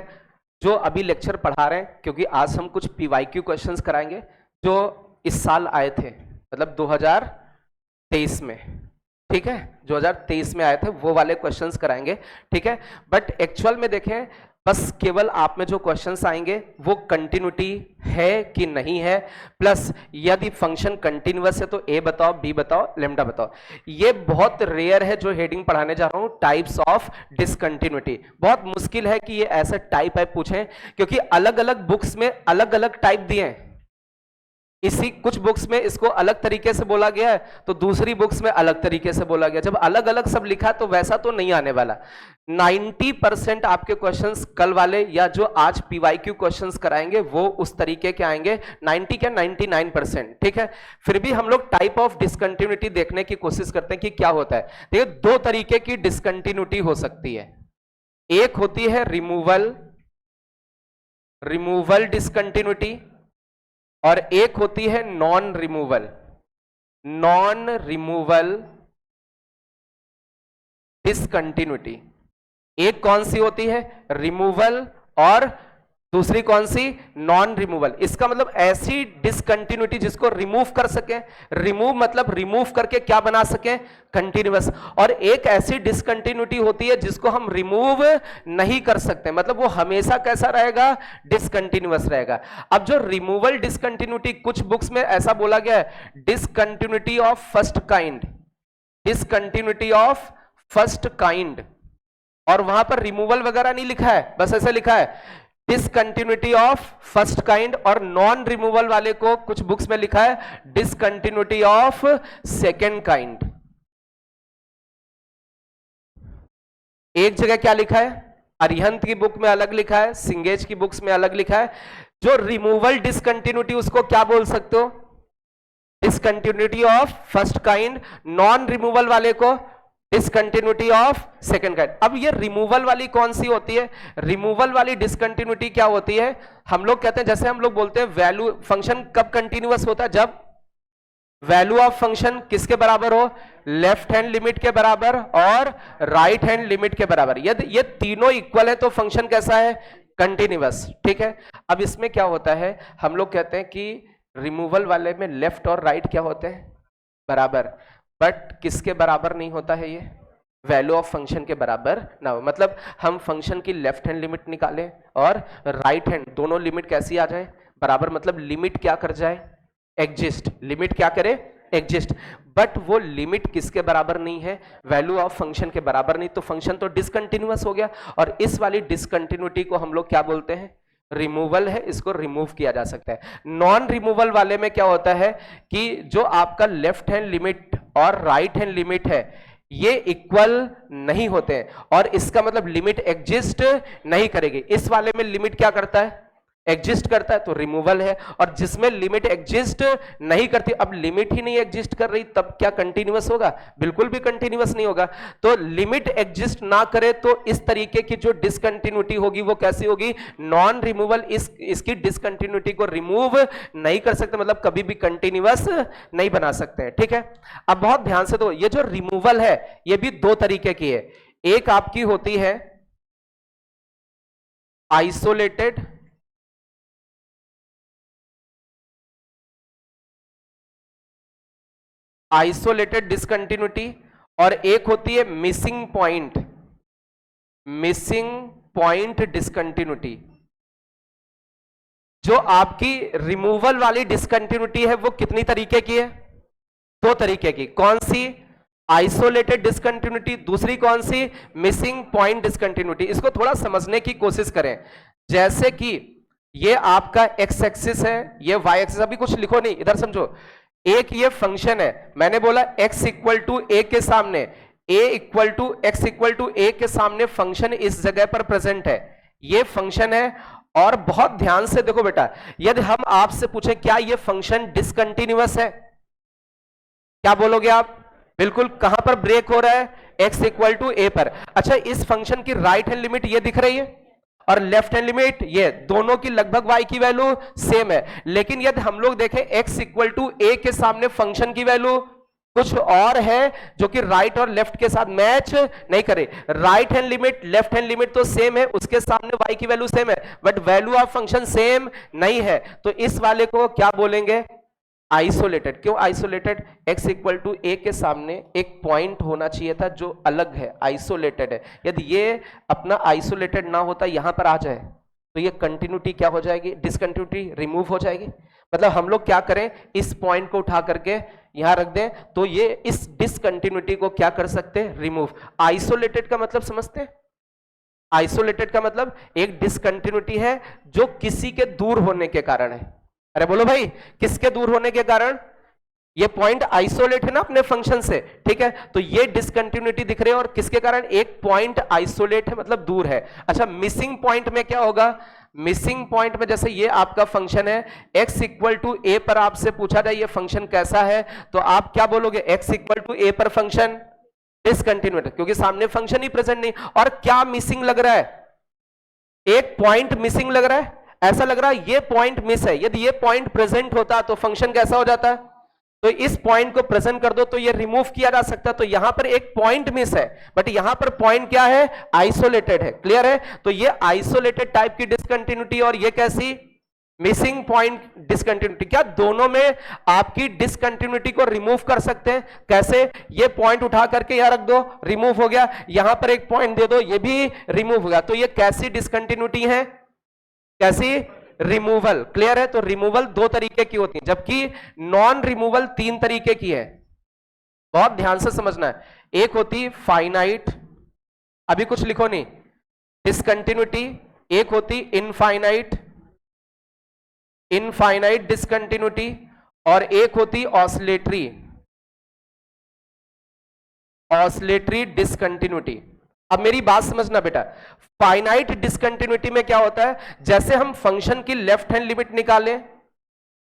जो अभी लेक्चर पढ़ा रहे हैं, क्योंकि आज हम कुछ पीवाईक्यू क्वेश्चंस कराएंगे जो इस साल आए थे, मतलब 2023 में, ठीक है, 2023 में आए थे वो वाले क्वेश्चंस कराएंगे, ठीक है। बट एक्चुअल में देखें, बस केवल आप में जो क्वेश्चंस आएंगे वो कंटिन्यूटी है कि नहीं है, प्लस यदि फंक्शन कंटिन्यूअस है तो ए बताओ, बी बताओ, लेम्डा बताओ। ये बहुत रेयर है जो हेडिंग पढ़ाने जा रहा हूं, टाइप्स ऑफ डिसकंटिन्यूटी। बहुत मुश्किल है कि ये ऐसे टाइप पूछें, क्योंकि अलग अलग बुक्स में अलग अलग टाइप दिए हैं। इसी कुछ बुक्स में इसको अलग तरीके से बोला गया है, तो दूसरी बुक्स में अलग तरीके से बोला गया। जब अलग अलग सब लिखा तो वैसा तो नहीं आने वाला। 90% आपके क्वेश्चंस कल वाले या जो आज पीवाईक्यू क्वेश्चंस कराएंगे वो उस तरीके के आएंगे, 90 क्या 99%, ठीक है। फिर भी हम लोग टाइप ऑफ डिसकंटिन्यूटी देखने की कोशिश करते हैं कि क्या होता है। देखिए दो तरीके की डिसकंटिन्यूटी हो सकती है, एक होती है रिमूवल डिसकंटिन्यूटी, और एक होती है non removal. Non removal discontinuity. एक कौन सी होती है? रिमूवल, और दूसरी कौन सी? Non removal. इसका मतलब ऐसी डिसकंटिन्यूटी जिसको रिमूव कर सके। रिमूव मतलब रिमूव करके क्या बना सके? कंटिन्यूअस। और एक ऐसी डिसकंटिन्यूटी होती है जिसको हम रिमूव नहीं कर सकते, मतलब वो हमेशा कैसा रहेगा? डिसकंटिन्यूअस रहेगा। अब जो रिमूवल डिसकंटिन्यूटी, कुछ बुक्स में ऐसा बोला गया है, discontinuity of first kind, discontinuity of first kind, और वहां पर रिमूवल वगैरह नहीं लिखा है, बस ऐसे लिखा है डिसकंटिन्यूटी ऑफ फर्स्ट काइंड। और नॉन रिमूवल वाले को कुछ बुक्स में लिखा है डिसकंटिन्यूटी ऑफ सेकेंड काइंड। एक जगह क्या लिखा है? अरिहंत की बुक में अलग लिखा है, सिंगेज की बुक्स में अलग लिखा है। जो रिमूवल डिसकंटिन्यूटी उसको क्या बोल सकते हो? Discontinuity of first kind. Non removal वाले को डिसकंटिन्यूटी ऑफ सेकंड काइंड। अब ये रिमूवल वाली कौन सी होती है? रिमूवल वाली डिसकंटिन्यूटी क्या होती है? हम लोग कहते हैं, जैसे हम लोग बोलते हैं वैल्यू फंक्शन कब कंटिन्यूअस होता है? जब वैल्यू ऑफ फंक्शन किसके बराबर हो? लेफ्ट हैंड लिमिट के बराबर और राइट हैंड लिमिट के बराबर। यदि ये तीनों इक्वल है तो फंक्शन कैसा है? कंटिन्यूअस। ठीक है। अब इसमें क्या होता है, हम लोग कहते हैं कि रिमूवल वाले में लेफ्ट और राइट क्या होते हैं? बराबर। बट किसके बराबर नहीं होता है ये? वैल्यू ऑफ फंक्शन के बराबर ना हो। मतलब हम फंक्शन की लेफ्ट हैंड लिमिट निकालें और राइट हैंड, दोनों लिमिट कैसी आ जाए? बराबर। मतलब लिमिट क्या कर जाए? एग्जिस्ट। लिमिट क्या करे? एग्जिस्ट। बट वो लिमिट किसके बराबर नहीं है? वैल्यू ऑफ फंक्शन के बराबर नहीं, तो फंक्शन तो डिसकंटिन्यूअस हो गया। और इस वाली डिसकंटिन्यूटी को हम लोग क्या बोलते हैं? रिमूवल है, इसको रिमूव किया जा सकता है। नॉन रिमूवल वाले में क्या होता है कि जो आपका लेफ्ट हैंड लिमिट और राइट हैंड लिमिट है ये इक्वल नहीं होते हैं, और इसका मतलब लिमिट एग्जिस्ट नहीं करेगी। इस वाले में लिमिट क्या करता है? एग्जिस्ट करता है, तो रिमूवल है। और जिसमें लिमिट एग्जिस्ट नहीं करती, अब लिमिट ही नहीं एग्जिस्ट कर रही, तब क्या कंटिन्यूअस होगा? बिल्कुल भी कंटिन्यूअस नहीं होगा। तो लिमिट एग्जिस्ट ना करे तो इस तरीके की जो डिसकंटिन्यूटी होगी वो कैसी होगी? Non removal. इसकी डिसकंटिन्यूटी को रिमूव नहीं कर सकते, मतलब कभी भी कंटिन्यूअस नहीं बना सकते। ठीक है। अब बहुत ध्यान से दो, ये जो रिमूवल है ये भी दो तरीके की है। एक आपकी होती है आइसोलेटेड, आइसोलेटेड डिसकंटिन्यूटी, और एक होती है missing point, missing point discontinuity. जो आपकी रिमूवल वाली डिसकंटिन्यूटी है वो कितनी तरीके की है? दो तरीके की। कौन सी? Isolated discontinuity. दूसरी कौन सी? Missing point discontinuity. इसको थोड़ा समझने की कोशिश करें। जैसे कि ये आपका एक्स एक्सिस है, ये वाई एक्सिस। अभी कुछ लिखो नहीं, इधर समझो। एक ये फंक्शन है, मैंने बोला x इक्वल टू ए के सामने, a equal to x equal to A के सामने फंक्शन इस जगह पर प्रेजेंट है, ये फंक्शन है। और बहुत ध्यान से देखो बेटा, यदि हम आपसे पूछें क्या ये फंक्शन डिसकंटिन्यूअस है, क्या बोलोगे आप? बिल्कुल। कहां पर ब्रेक हो रहा है? x इक्वल टू ए पर। अच्छा, इस फंक्शन की राइट हैंड लिमिट ये दिख रही है और लेफ्ट हैंड लिमिट ये, दोनों की लगभग y की वैल्यू सेम है। लेकिन यदि हम लोग देखें x इक्वल टू ए के सामने फंक्शन की वैल्यू कुछ और है जो कि राइट और लेफ्ट के साथ मैच नहीं करे। Right hand limit left hand limit तो सेम है, उसके सामने y की वैल्यू सेम है, but value of function same नहीं है। तो इस वाले को क्या बोलेंगे? आइसोलेटेड। क्यों isolated? x equal to A के सामने एक पॉइंट होना चाहिए था जो अलग है, आइसोलेटेड है। यदि ये अपना आइसोलेटेड ना होता, यहां पर आ जाए, तो ये कंटिन्यूटी क्या हो जाएगी? डिसकंटिन्यूटी रिमूव हो जाएगी। मतलब हम लोग क्या करें, इस पॉइंट को उठा करके यहां रख दें, तो ये इस डिसकंटिन्यूटी को क्या कर सकते हैं? रिमूव। आइसोलेटेड का मतलब समझते हैं? आइसोलेटेड का मतलब एक डिसकंटिन्यूटी है जो किसी के दूर होने के कारण है। अरे बोलो भाई, किसके दूर होने के कारण? ये पॉइंट आइसोलेट है ना अपने फंक्शन से, ठीक है। तो ये डिसकंटिन्यूटी दिख रही है, और किसके कारण? एक पॉइंट आइसोलेट है, मतलब दूर है। अच्छा, मिसिंग पॉइंट में क्या होगा? मिसिंग पॉइंट में जैसे ये आपका फंक्शन है, x इक्वल टू ए पर आपसे पूछा जाए ये फंक्शन कैसा है, तो आप क्या बोलोगे? x इक्वल टू ए पर फंक्शन डिसकंटिन्यूट, क्योंकि सामने फंक्शन ही प्रेजेंट नहीं। और क्या मिसिंग लग रहा है? एक पॉइंट मिसिंग लग रहा है। ऐसा लग रहा है ये पॉइंट मिस है। यदि ये पॉइंट प्रेजेंट होता तो फंक्शन कैसा हो जाता है? तो इस पॉइंट को प्रेजेंट कर दो तो ये रिमूव किया जा सकता है, तो यहां पर एक पॉइंट मिस है, बट यहां पर पॉइंट क्या है, आइसोलेटेड है। क्लियर है? तो ये आइसोलेटेड टाइप की डिसकंटिन्यूटी और ये कैसी, मिसिंग पॉइंट डिसकंटिन्यूटी। क्या दोनों में आपकी डिसकंटिन्यूटी को रिमूव कर सकते हैं? कैसे? ये पॉइंट उठा करके यहां रख दो, रिमूव हो गया, यहां पर एक पॉइंट दे दो, ये भी रिमूव हो गया। तो ये कैसी डिसकंटिन्यूटी है, कैसी, रिमूवल। क्लियर है? तो रिमूवल दो तरीके की होती है, जबकि नॉन रिमूवल तीन तरीके की है। बहुत ध्यान से समझना है। एक होती फाइनाइट, अभी कुछ लिखो नहीं, डिसकंटिन्यूटी। एक होती इनफाइनाइट, इनफाइनाइट डिसकंटिन्यूटी, और एक होती ऑसिलेटरी, ऑसिलेटरी डिसकंटिन्यूटी। अब मेरी बात समझना बेटा, फाइनाइट डिसकंटिन्यूटी में क्या होता है, जैसे हम फंक्शन की लेफ्ट हैंड लिमिट निकालें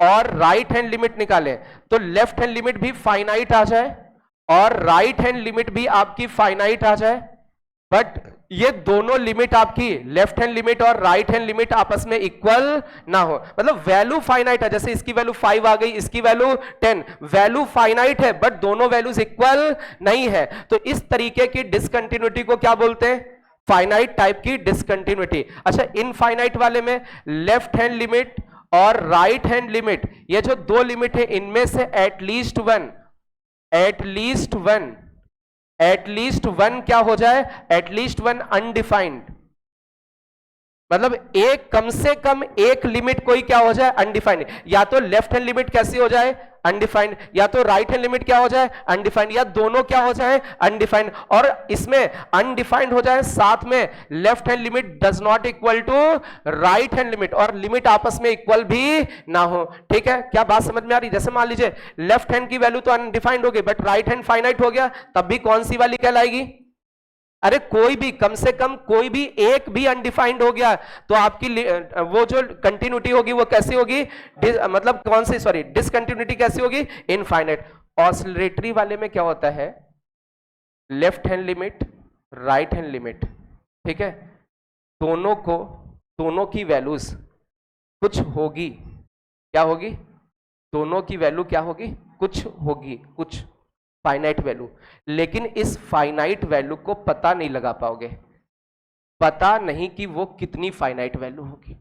और राइट हैंड लिमिट निकालें, तो लेफ्ट हैंड लिमिट भी फाइनाइट आ जाए और राइट हैंड लिमिट भी आपकी फाइनाइट आ जाए, बट ये दोनों लिमिट आपकी लेफ्ट हैंड लिमिट और राइट हैंड लिमिट आपस में इक्वल ना हो, मतलब वैल्यू फाइनाइट है, जैसे इसकी वैल्यू 5 आ गई, इसकी वैल्यू 10, वैल्यू फाइनाइट है बट दोनों वैल्यूज इक्वल नहीं है, तो इस तरीके की डिसकंटिन्यूटी को क्या बोलते हैं, फाइनाइट टाइप की डिसकंटिन्यूटी। अच्छा, इनफाइनाइट वाले में लेफ्ट हैंड लिमिट और राइट हैंड लिमिट, ये जो दो लिमिट है इनमें से at least one, at least one, at least one क्या हो जाए, एटलीस्ट वन अनडिफाइंड, मतलब एक, कम से कम एक लिमिट कोई क्या हो जाए, अनडिफाइंड। या तो लेफ्ट हैंड लिमिट कैसी हो जाए, अनडिफाइंड, या तो राइट हैंड लिमिट क्या हो जाए, अनडिफाइंड, या दोनों क्या हो जाए, अनडिफाइंड। और इसमें अनडिफाइंड हो जाए, साथ में left hand limit does not equal to right hand limit, और लिमिट आपस में इक्वल भी ना हो। ठीक है? क्या बात समझ में आ रही? जैसे मान लीजिए लेफ्ट हैंड की वैल्यू तो अनडिफाइंड हो गई बट राइट हैंड फाइनाइट हो गया, तब भी कौन सी वाली कहलाएगी, अरे कोई भी, कम से कम कोई भी एक भी अनडिफाइंड हो गया तो आपकी वो जो कंटिन्यूटी होगी वो कैसी होगी, मतलब कौन सी, सॉरी, डिसकंटिन्यूटी कैसी होगी, इनफाइनाइट। ऑसिलेटरी वाले में क्या होता है, left hand limit, right hand limit, ठीक है, दोनों को, दोनों की वैल्यूज कुछ होगी, क्या होगी, दोनों की वैल्यू क्या होगी, कुछ होगी, कुछ फाइनाइट वैल्यू, लेकिन इस फाइनाइट वैल्यू को पता नहीं लगा पाओगे, पता नहीं कि वो कितनी फाइनाइट वैल्यू होगी।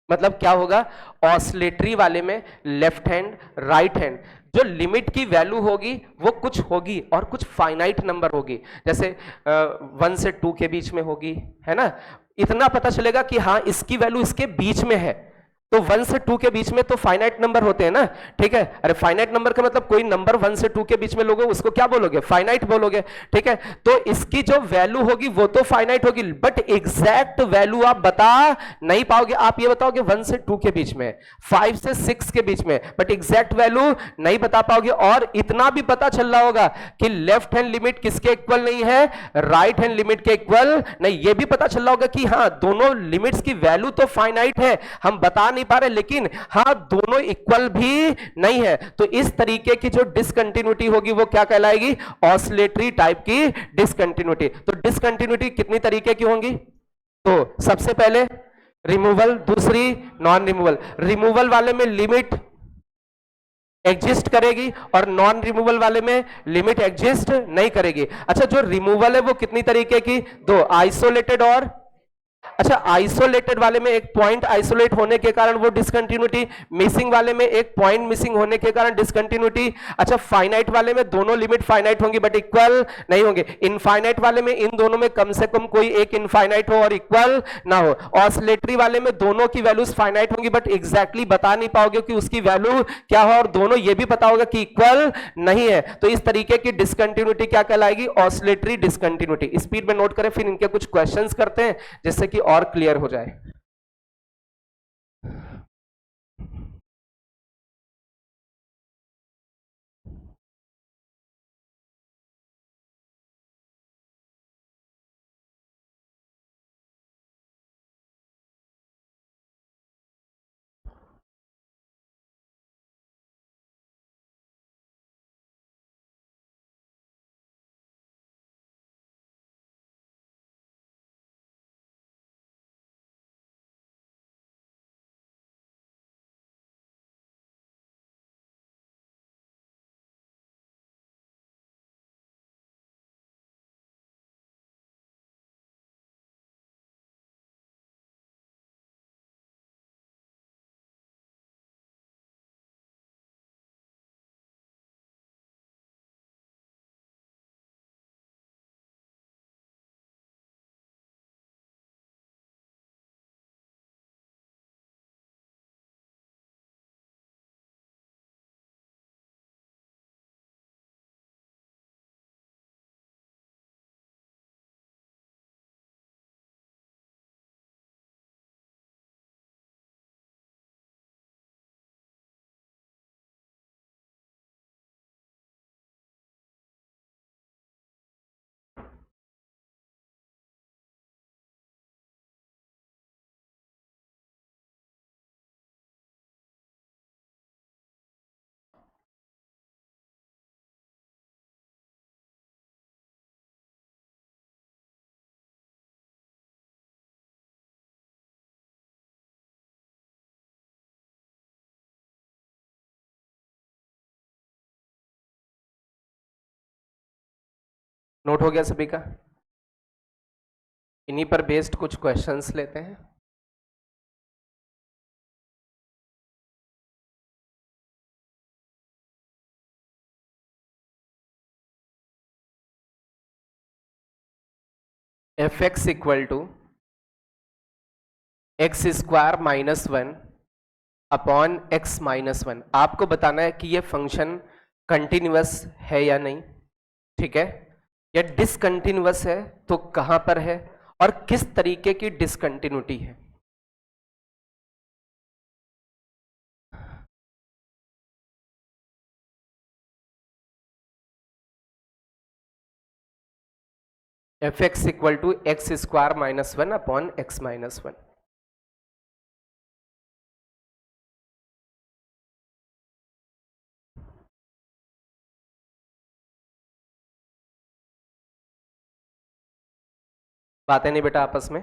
मतलब क्या होगा, ऑसिलेटरी वाले में लेफ्ट हैंड, राइट हैंड, जो लिमिट की वैल्यू होगी वो कुछ होगी और कुछ फाइनाइट नंबर होगी, जैसे 1 से 2 के बीच में होगी, है ना, इतना पता चलेगा कि हाँ इसकी वैल्यू इसके बीच में है। तो 1 से 2 के बीच में तो फाइनाइट नंबर होते हैं ना, ठीक है, अरे फाइनाइट नंबर का मतलब कोई नंबर 1 से 2 के बीच में लोगे उसको क्या बोलोगे, फाइनाइट बोलोगे, ठीक है। तो इसकी जो वैल्यू होगी वो तो फाइनाइट होगी, बट एग्जैक्ट वैल्यू आप बता नहीं पाओगे। आप ये बताओगे 1 से 2 के बीच में, 5 से 6 के बीच में, बट एग्जैक्ट वैल्यू नहीं बता पाओगे। और इतना भी पता चल रहा होगा कि लेफ्ट हैंड लिमिट किसके इक्वल नहीं है, राइट हैंड लिमिट के इक्वल नहीं। ये भी पता चल रहा होगा कि हाँ दोनों लिमिट्स की वैल्यू तो फाइनाइट है, हम बता नहीं पा रहे, लेकिन हाँ दोनों इक्वल भी नहीं है। तो इस तरीके की जो डिसकंटिन्यूटी होगी वो क्या कहलाएगी, ऑसिलेटरी टाइप की डिसकंटिन्यूटी। तो डिसकंटिन्यूटी कितनी तरीके की होंगी, तो सबसे पहले रिमूवल, दूसरी नॉन रिमूवल। रिमूवल वाले में लिमिट एग्जिस्ट करेगी और नॉन रिमूवल वाले में लिमिट एग्जिस्ट नहीं करेगी। अच्छा, जो रिमूवल है वो कितनी तरीके की, दो, आइसोलेटेड और, अच्छा आइसोलेटेड वाले में एक पॉइंट आइसोलेट होने के कारण वो डिसकंटिन्यूटी, मिसिंग वाले में एक पॉइंट मिसिंग होने के कारण डिसकंटिन्यूटी। अच्छा, फाइनाइट वाले में दोनों लिमिट फाइनाइट होंगी बट इक्वल नहीं होंगे। इनफाइनाइट वाले में इन दोनों में कम से कम कोई एक इनफाइनाइट हो और इक्वल ना हो। ऑसिलेटरी वाले में दोनों की वैल्यूज फाइनाइट होंगी बट एग्जैक्टली बता नहीं पाओगे कि उसकी वैल्यू क्या हो, और दोनों ये भी पता होगा कि इक्वल नहीं है। तो इस तरीके की डिसकंटिन्यूटी क्या कहलाएगी, ऑसिलेटरी डिसकंटिन्यूटी। स्पीड में नोट करें, फिर इनके कुछ क्वेश्चंस करते हैं जिससे कि और क्लियर हो जाए। नोट हो गया सभी का? इन्हीं पर बेस्ड कुछ क्वेश्चंस लेते हैं। F x equal to x square minus one upon x minus one. आपको बताना है कि ये फंक्शन कंटिन्यूअस है या नहीं, ठीक है? या डिसकंटिन्यूअस है तो कहां पर है और किस तरीके की डिसकंटिन्यूटी है। F x equal to x square minus one upon x minus one. बातें नहीं बेटा आपस में?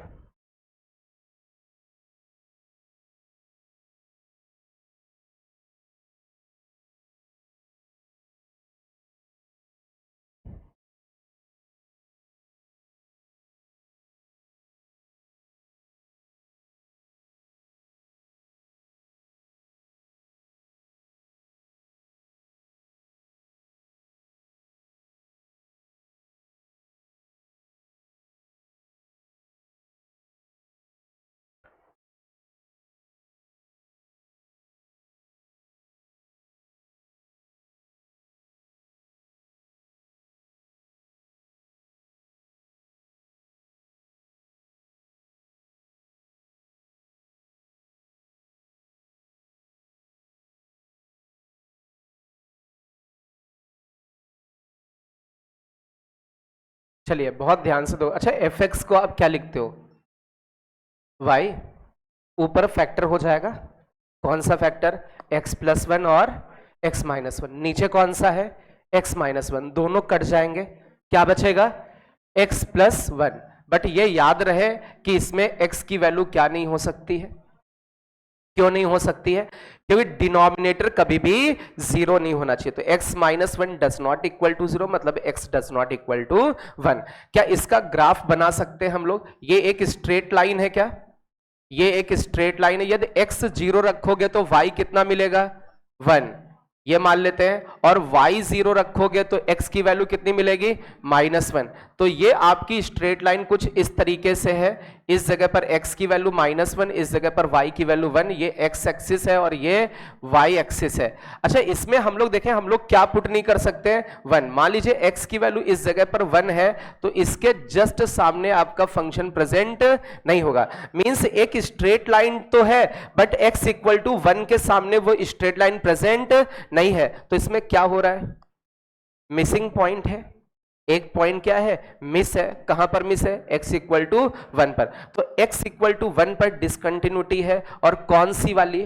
चलिए बहुत ध्यान से दो। अच्छा, एफ एक्स को आप क्या लिखते हो? वाई। ऊपर फैक्टर हो जाएगा, कौन सा फैक्टर? एक्स प्लस वन और एक्स माइनस वन। नीचे कौन सा है? X minus one. दोनों कट जाएंगे, क्या बचेगा? X plus one. बट ये याद रहे कि इसमें एक्स की वैल्यू क्या नहीं हो सकती है? क्यों नहीं हो सकती है? क्योंकि डिनोमिनेटर कभी भी जीरो नहीं होना चाहिए। तो x minus one does not equal to zero, मतलब x does not equal to one. क्या इसका ग्राफ बना सकते हैं हम लोग? ये एक स्ट्रेट लाइन है क्या? ये एक स्ट्रेट लाइन है। यदि x जीरो रखोगे तो y कितना मिलेगा? वन, ये मान लेते हैं। और y जीरो रखोगे तो x की वैल्यू कितनी मिलेगी? Minus one. तो ये आपकी स्ट्रेट लाइन कुछ इस तरीके से है। इस जगह पर x की वैल्यू माइनस वन, इस जगह पर y की वैल्यू वन। ये x एक्सिस है और ये y एक्सिस है। अच्छा, इसमें हम लोग देखें, हम लोग क्या पुट नहीं कर सकते हैं? वन। मान लीजिए x की वैल्यू इस जगह पर वन है तो इसके जस्ट सामने आपका फंक्शन प्रेजेंट नहीं होगा। मींस एक स्ट्रेट लाइन तो है but x equal to one के सामने वो स्ट्रेट लाइन प्रेजेंट नहीं है। तो इसमें क्या हो रहा है? मिसिंग पॉइंट है। एक पॉइंट क्या है? मिस है। कहां पर मिस है? x इक्वल टू वन पर। तो x इक्वल टू वन पर डिसकंटिन्यूटी है। और कौन सी वाली?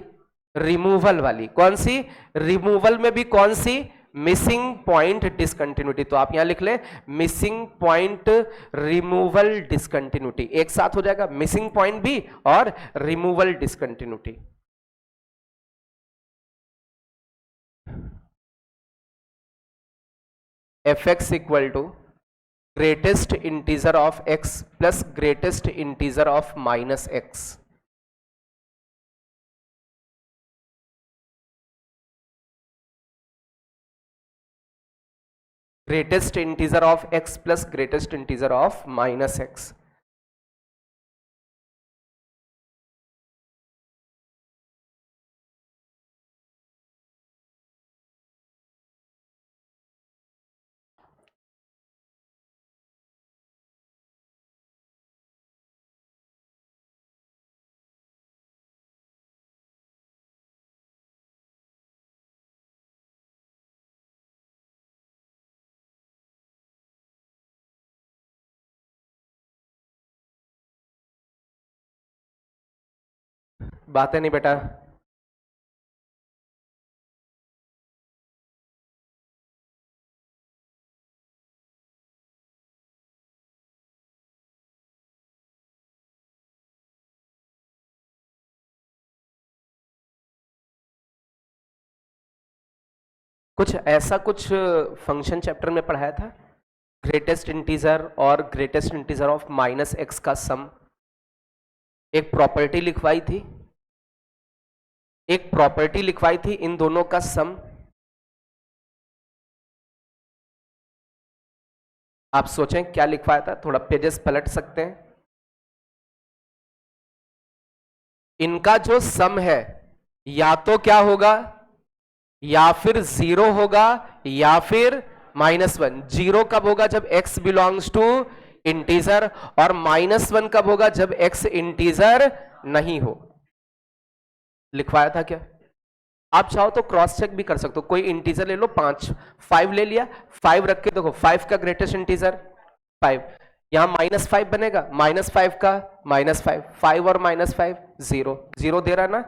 रिमूवल वाली। कौन सी? रिमूवल में भी कौन सी? Missing point discontinuity. तो आप यहां लिख लें मिसिंग पॉइंट रिमूवल डिसकंटिन्यूटी। एक साथ हो जाएगा, मिसिंग पॉइंट भी और removal discontinuity. F x equal to greatest integer of x plus greatest integer of minus x. Greatest integer of x plus greatest integer of minus x. बातें नहीं बेटा? कुछ ऐसा कुछ फंक्शन चैप्टर में पढ़ाया था, ग्रेटेस्ट इंटीजर और greatest integer of minus x का सम, एक प्रॉपर्टी लिखवाई थी, एक प्रॉपर्टी लिखवाई थी इन दोनों का सम। आप सोचें क्या लिखवाया था, थोड़ा पेजेस पलट सकते हैं। इनका जो सम है या तो क्या होगा, या फिर जीरो होगा या फिर -1। जीरो कब होगा, जब x बिलोंग्स टू इंटीजर, और -1 कब होगा, जब x इंटीजर नहीं हो। लिखवाया था क्या? आप चाहो तो क्रॉस चेक भी कर सकते हो, कोई इंटीजर ले लो, 5 ले लिया, 5 रख के देखो, 5 का ग्रेटेस्ट इंटीजर 5, यहां -5 बनेगा, -5 का -5, 5 और -5 0, 0 दे रहा है ना।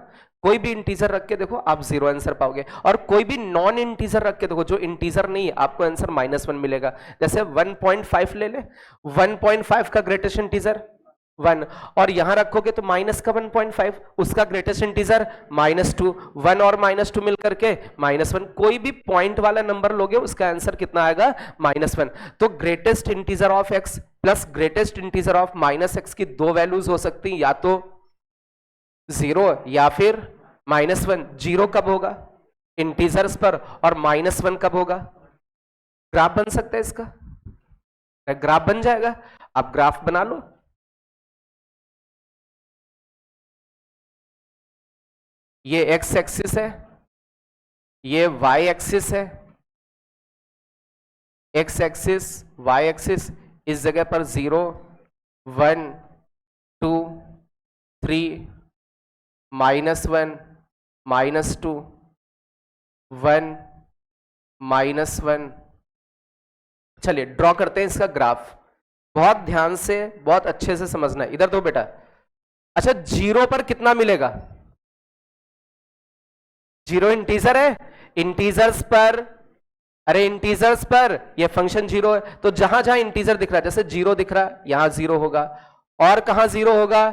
कोई भी इंटीजर रख के देखो, आप 0 आंसर पाओगे, और कोई भी नॉन इंटीजर रख के देखो जो इंटीजर नहीं है, आपको आंसर -1 मिलेगा। जैसे 1.5 ले ले, 1.5 का ग्रेटेस्ट इंटीजर 1, और यहां रखोगे तो माइनस का 1.5, उसका ग्रेटेस्ट इंटीजर -2, 1 और -2 मिलकर के -1। कोई भी पॉइंट वाला नंबर लोगे उसका आंसर कितना आएगा, -1। तो greatest integer of x plus greatest integer of -x की दो वैल्यूज हो सकती हैं, या तो 0 या फिर -1। 0 कब होगा, इंटीजर्स पर, और -1 कब होगा। ग्राफ बन सकता है इसका, ग्राफ बन जाएगा, आप ग्राफ बना लो। ये x एक्सिस है, ये y एक्सिस है, x एक्सिस y एक्सिस, इस जगह पर 0 1 2 3 -1 -2 1 -1। चलिए ड्रॉ करते हैं इसका ग्राफ, बहुत ध्यान से बहुत अच्छे से समझना है। इधर दो बेटा। अच्छा, 0 पर कितना मिलेगा, 0 इंटीजर है, इंटीजर्स पर, अरे इंटीजर्स पर ये फंक्शन 0 है, तो जहां जहां इंटीजर दिख रहा है, जैसे 0 दिख रहा है यहां 0 होगा, और कहां 0 होगा,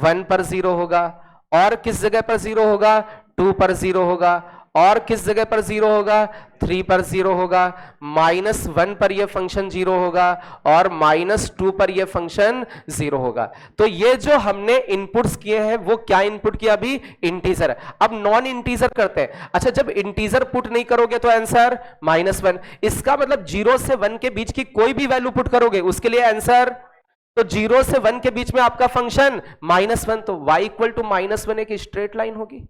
1 पर 0 होगा, और किस जगह पर 0 होगा, 2 पर 0 होगा, और किस जगह पर 0 होगा, 3 पर 0 होगा, -1 पर यह फंक्शन 0 होगा, और -2 पर यह फंक्शन 0 होगा। तो ये जो हमने इनपुट्स किए हैं वो क्या इनपुट किया, अभी इंटीजर। अब नॉन इंटीजर करते हैं। अच्छा, जब इंटीजर पुट नहीं करोगे तो आंसर -1, इसका मतलब 0 से 1 के बीच की कोई भी वैल्यू पुट करोगे उसके लिए आंसर, तो 0 से 1 के बीच में आपका फंक्शन -1, तो y इक्वल टू -1 एक स्ट्रेट लाइन होगी।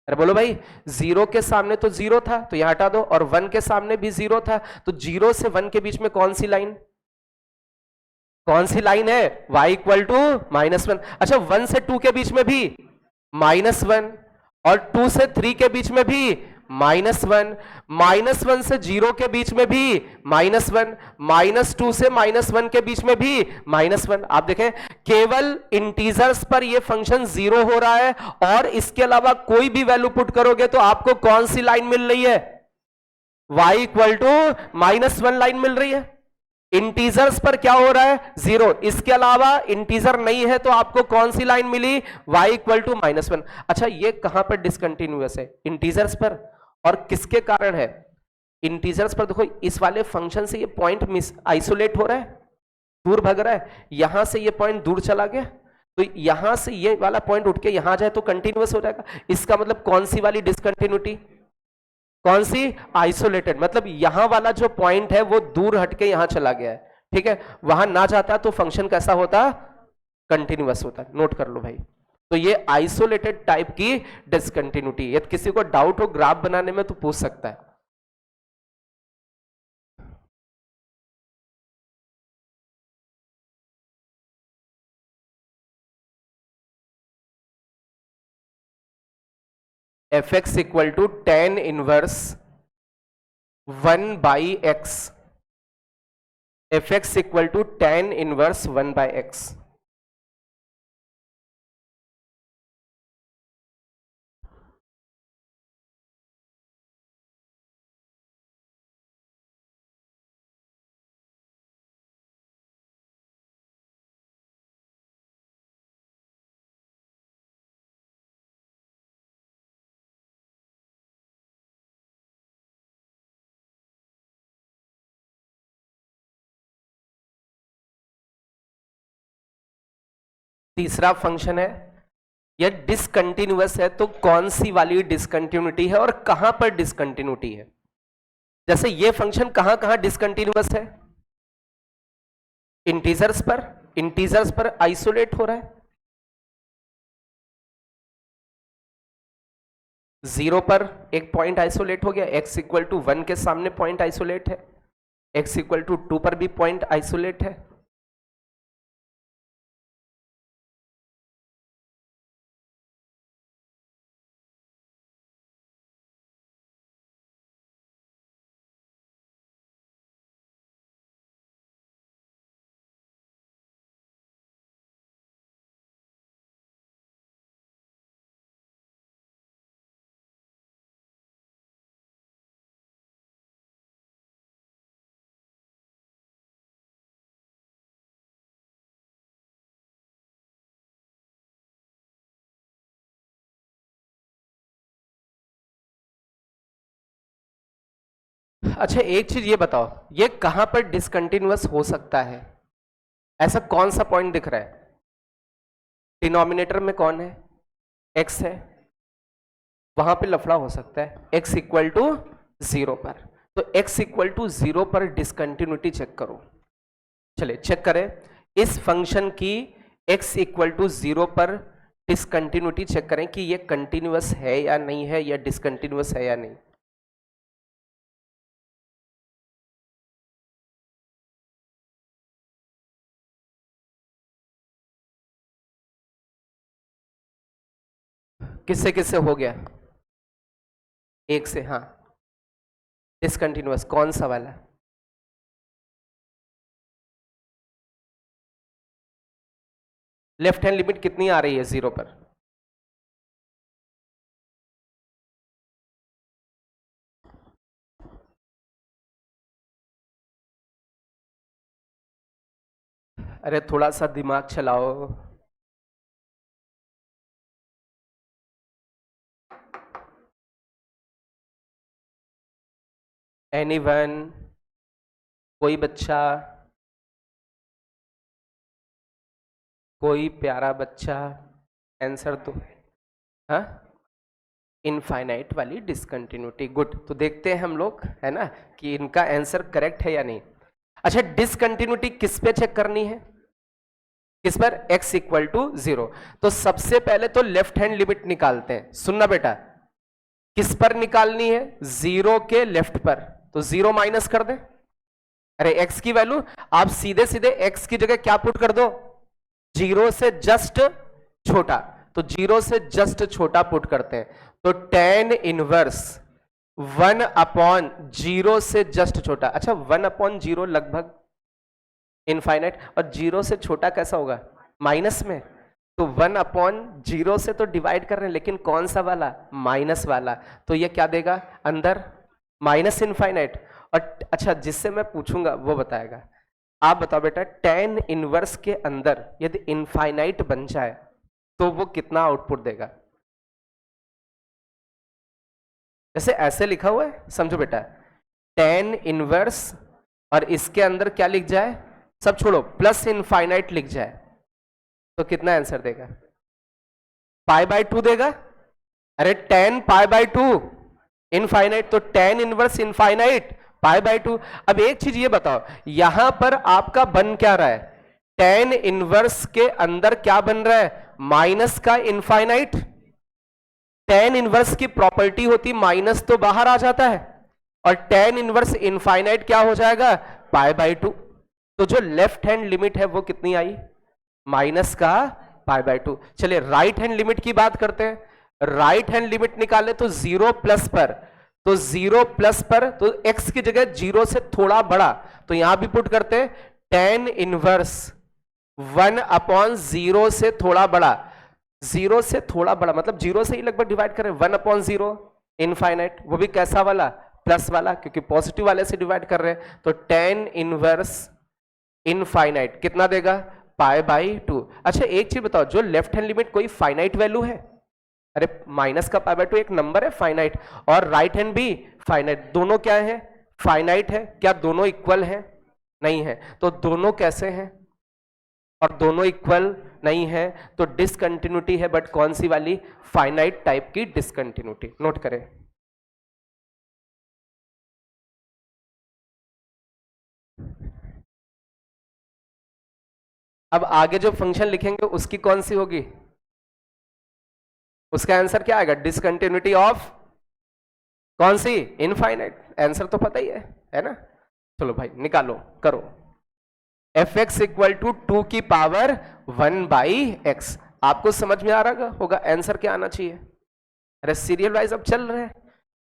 अरे बोलो भाई, 0 के सामने तो 0 था तो यहां हटा दो, और 1 के सामने भी 0 था, तो 0 से 1 के बीच में कौन सी लाइन, कौन सी लाइन है, y इक्वल टू -1। अच्छा, 1 से 2 के बीच में भी -1, और 2 से 3 के बीच में भी -1, -1 से 0 के बीच में भी -1, -2 से -1 के बीच में भी -1। आप देखें, केवल इंटीजर्स पर ये फंक्शन 0 हो रहा है, और इसके अलावा कोई भी वैल्यू पुट करोगे तो आपको कौन सी लाइन मिल रही है, y इक्वल टू -1 लाइन मिल रही है। इंटीजर्स पर क्या हो रहा है, 0, इसके अलावा इंटीजर नहीं है तो आपको कौन सी लाइन मिली, y इक्वल टू -1। अच्छा, ये कहां पर डिसकंटिन्यूअस है, इंटीजर्स पर, और किसके कारण है, इंटीजर्स पर। देखो, इस वाले फंक्शन से ये पॉइंट मिस आइसोलेट हो रहा है, दूर भग रहा है, यहां से ये पॉइंट दूर चला गया, तो यहां से ये वाला पॉइंट उठ के यहां जाए तो कंटिन्यूअस हो जाएगा। इसका मतलब कौन सी वाली डिसकंटिन्यूटी, कौन सी, आइसोलेटेड, मतलब यहां वाला जो पॉइंट है वो दूर हटके यहां चला गया है। ठीक है, वहां ना जाता तो फंक्शन कैसा होता, कंटिन्यूअस होता। नोट कर लो भाई, तो ये आइसोलेटेड टाइप की डिसकंटिन्यूटी। यदि किसी को डाउट हो ग्राफ बनाने में तो पूछ सकता है। F x equal to tan inverse 1/x, f x equal to tan inverse 1/x। तीसरा फंक्शन है, यह डिसकंटिन्यूअस है तो कौन सी वाली डिसकंटिन्यूटी है और कहां पर डिसकंटिन्यूटी है? जैसे ये फंक्शन कहां कहां डिसकंटिन्यूअस है? इंटीजर्स पर आइसोलेट हो रहा है, 0 पर एक पॉइंट आइसोलेट हो गया, x इक्वल टू 1 के सामने पॉइंट आइसोलेट है, x इक्वल टू 2 पर भी पॉइंट आइसोलेट है। अच्छा एक चीज ये बताओ, ये कहां पर डिसकंटिन्यूअस हो सकता है? ऐसा कौन सा पॉइंट दिख रहा है? डिनोमिनेटर में कौन है? x है, वहां पे लफड़ा हो सकता है, x इक्वल टू 0 पर। तो x इक्वल टू 0 पर डिसकंटिन्यूटी चेक करो। चलिए चेक करें इस फंक्शन की x इक्वल टू 0 पर डिसकंटिन्यूटी चेक करें कि ये कंटिन्यूअस है या नहीं है, या डिसकंटिन्यूअस है या नहीं। किससे किससे हो गया? एक से, हाँ। डिसकंटिन्यूअस कौन सा वाला? लेफ्ट हैंड लिमिट कितनी आ रही है 0 पर? अरे थोड़ा सा दिमाग चलाओ। एनीवन? कोई बच्चा, कोई प्यारा बच्चा आंसर तो, हाँ, इनफाइनाइट वाली डिसकंटिन्यूटी। गुड, तो देखते हैं हम लोग, है ना, कि इनका आंसर करेक्ट है या नहीं। अच्छा, डिसकंटिन्यूटी किस पे चेक करनी है? किस पर? x equal to 0। तो सबसे पहले तो लेफ्ट हैंड लिमिट निकालते हैं। सुनना बेटा, किस पर निकालनी है? 0 के लेफ्ट पर। तो 0 माइनस कर दे। अरे x की वैल्यू आप सीधे सीधे x की जगह क्या पुट कर दो? 0 से जस्ट छोटा। तो 0 से जस्ट छोटा पुट करते हैं, तो tan इनवर्स 1 अपॉन 0 से जस्ट छोटा। अच्छा, 1 अपॉन 0 लगभग इनफाइनाइट, और 0 से छोटा कैसा होगा? माइनस में। तो 1 अपॉन 0 से तो डिवाइड कर रहे हैं, लेकिन कौन सा वाला? माइनस वाला। तो ये क्या देगा अंदर? Minus infinite. और अच्छा, जिससे मैं पूछूंगा वो बताएगा। आप बताओ बेटा, tan इनवर्स के अंदर यदि इनफाइनाइट बन जाए तो वो कितना आउटपुट देगा? जैसे ऐसे लिखा हुआ है, समझो बेटा, tan इनवर्स और इसके अंदर क्या लिख जाए? सब छोड़ो, प्लस इनफाइनाइट लिख जाए तो कितना आंसर देगा? पाई बाय 2 देगा। अरे tan पाई बाय 2 इनफाइनाइट, तो tan inverse infinite pi by 2। अब एक चीज ये बताओ, यहां पर आपका बन क्या रहा है? tan इनवर्स के अंदर क्या बन रहा है? माइनस का इनफाइनाइट। tan इनवर्स की प्रॉपर्टी होती माइनस तो बाहर आ जाता है, और tan इनवर्स इनफाइनाइट क्या हो जाएगा? Pi by 2। तो जो लेफ्ट हैंड लिमिट है वो कितनी आई? माइनस का पाई बाय 2। चलिए राइट हैंड लिमिट की बात करते हैं। राइट हैंड लिमिट निकाले तो 0 प्लस पर, तो 0 प्लस पर तो x की जगह 0 से थोड़ा बड़ा, तो यहां भी पुट करते हैं tan इनवर्स 1 अपॉन 0 से थोड़ा बड़ा। 0 से थोड़ा बड़ा मतलब 0 से ही लगभग डिवाइड करें, 1 अपॉन 0 इनफाइनाइट, वो भी कैसा वाला? प्लस वाला, क्योंकि पॉजिटिव वाले से डिवाइड कर रहे हैं। तो tan इनवर्स इनफाइनाइट कितना देगा? Pi by 2। अच्छा एक चीज बताओ, जो लेफ्ट हैंड लिमिट कोई फाइनाइट वैल्यू है? अरे माइनस का पाई बाय 2 एक नंबर है फाइनाइट, और राइट हैंड भी फाइनाइट, दोनों क्या है? फाइनाइट है। क्या दोनों इक्वल है? नहीं है। तो दोनों कैसे हैं? और दोनों इक्वल नहीं है तो डिसकंटिन्यूटी है, बट कौन सी वाली? फाइनाइट टाइप की डिसकंटिन्यूटी। नोट करें। अब आगे जो फंक्शन लिखेंगे उसकी कौन सी होगी? उसका आंसर क्या आएगा? डिसकंटिन्यूटी ऑफ कौन सी? इनफाइनाइट। आंसर तो पता ही है ना? चलो भाई निकालो, करो। एफ एक्स इक्वल टू 2 की पावर 1/x। आपको समझ में आ रहा होगा आंसर क्या आना चाहिए? अरे सीरियल वाइज अब चल रहे हैं,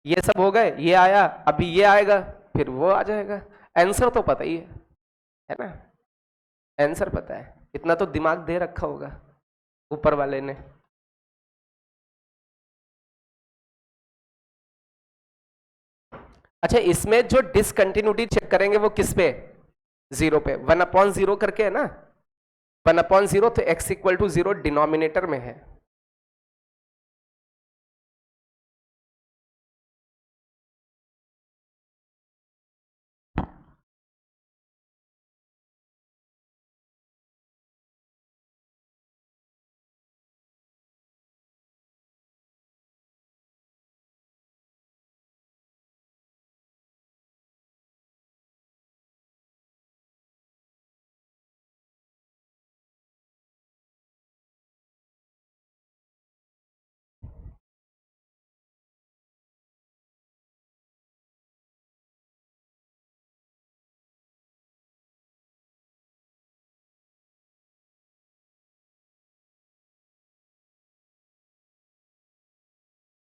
ये सब हो गए, ये आया, अभी ये आएगा, फिर वो आ जाएगा। आंसर तो पता ही है ना? आंसर पता है, इतना तो दिमाग दे रखा होगा ऊपर वाले ने। अच्छा, इसमें जो डिसकंटिन्यूटी चेक करेंगे वो किस पे? जीरो पे। 1/0 करके है ना? 1/0 तो x इक्वल टू 0 डिनोमिनेटर में है।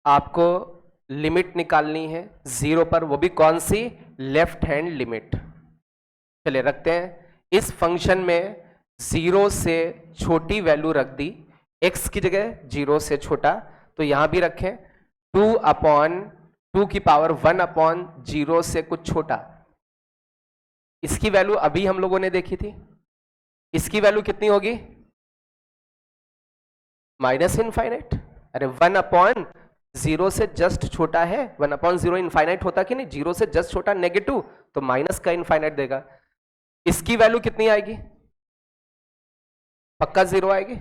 आपको लिमिट निकालनी है जीरो पर, वो भी कौन सी? Left hand limit. चलिए रखते हैं। इस फंक्शन में जीरो से छोटी वैल्यू रख दी, x की जगह जीरो से छोटा, तो यहां भी रखें 2 की पावर 1/0 से कुछ छोटा। इसकी वैल्यू अभी हम लोगों ने देखी थी, इसकी वैल्यू कितनी होगी? Minus infinite. अरे 1/0 से जस्ट छोटा है, 1/0 इनफाइनाइट होता कि नहीं? जीरो से जस्ट छोटा नेगेटिव, तो माइनस का इनफाइनाइट देगा। इसकी वैल्यू कितनी आएगी? पक्का जीरो आएगी?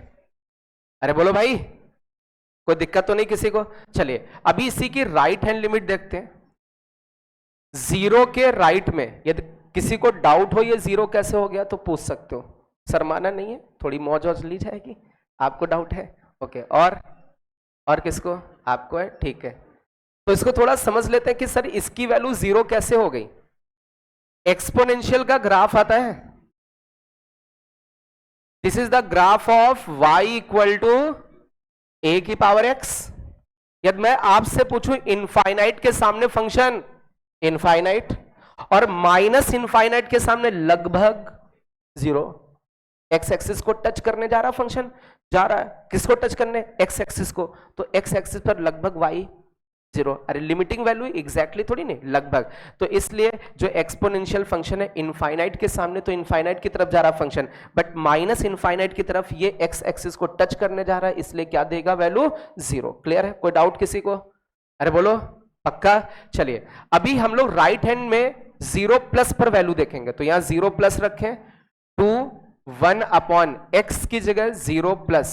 अरे बोलो भाई, कोई दिक्कत तो नहीं किसी को? चलिए अभी इसी की राइट हैंड लिमिट देखते हैं। जीरो के राइट में यदि किसी को डाउट हो ये जीरो कैसे हो गया तो पूछ सकते हो, शर्माना नहीं है, थोड़ी मौज वौज ली जाएगी। आपको डाउट है? ओके। और किसको? आपको है, ठीक है। तो इसको थोड़ा समझ लेते हैं कि सर इसकी वैल्यू जीरो कैसे हो गई। एक्सपोनेंशियल का ग्राफ आता है, this is the graph of y equal to a की पावर x। यदि मैं आपसे पूछूं इनफाइनाइट के सामने फंक्शन इनफाइनाइट, और माइनस इनफाइनाइट के सामने लगभग जीरो, एक्स एक्सिस को टच करने जा रहा फंक्शन, जा रहा है किसको टच करने? एक्स एक्सिस को, तो एक्स एक्सिस पर लगभग वाई जीरो। अरे लिमिटिंग वैल्यू एग्जैक्टली थोड़ी नहीं, लगभग। तो इसलिए जो एक्सपोनेंशियल फंक्शन है इनफाइनाइट के सामने तो इनफाइनाइट की तरफ जा रहा फंक्शन, बट माइनस इनफाइनाइट की तरफ ये एक्स एक्सिस को टच करने जा रहा है, इसलिए क्या देगा? Value zero. क्लियर है? कोई डाउट किसी को? अरे बोलो पक्का। चलिए अभी हम लोग राइट हैंड में जीरो प्लस पर वैल्यू देखेंगे, तो यहां जीरो प्लस रखें, 1/x की जगह जीरो प्लस,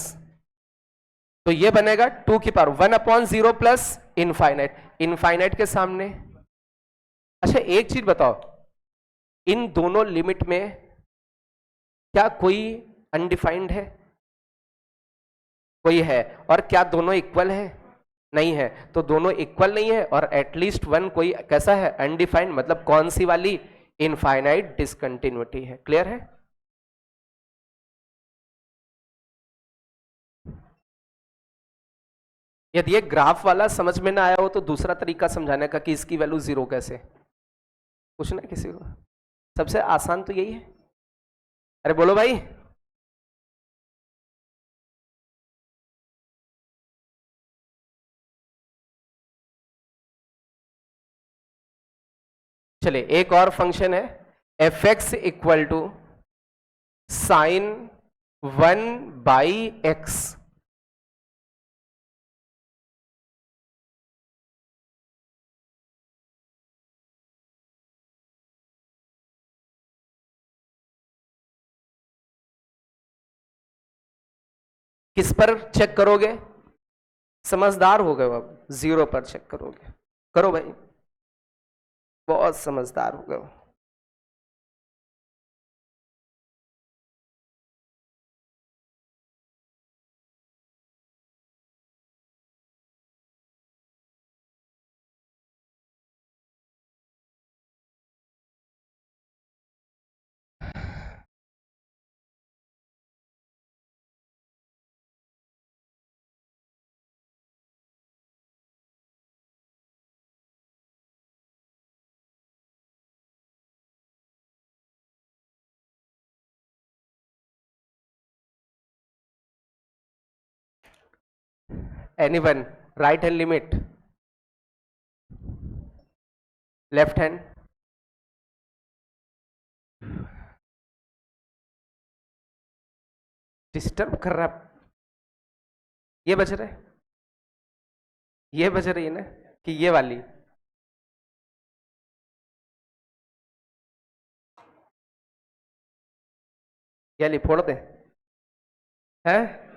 तो ये बनेगा 2 की पावर 1/0 प्लस इनफाइनाइट। इनफाइनाइट के सामने, अच्छा एक चीज बताओ, इन दोनों लिमिट में क्या कोई अनडिफाइंड है? कोई है। और क्या दोनों इक्वल है? नहीं है। तो दोनों इक्वल नहीं है और एटलीस्ट वन कोई कैसा है? अनडिफाइंड, मतलब कौन सी वाली? इनफाइनाइट डिसकंटिन्यूटी है। क्लियर है? यदि ये ग्राफ वाला समझ में ना आया हो तो दूसरा तरीका समझाने का कि इसकी वैल्यू जीरो कैसे, पूछना किसी को। सबसे आसान तो यही है। अरे बोलो भाई। चलिए एक और फंक्शन है, f x equal to sine 1/x। किस पर चेक करोगे? समझदार हो गए हो, अब 0 पर चेक करोगे। करो भाई, बहुत समझदार हो गए हो। Anyone, right hand limit, left hand, disturb कर रहा, ये बज रहा है, ये बज रही है ना, कि ये वाली? ये वाली फोड़ दे हैं?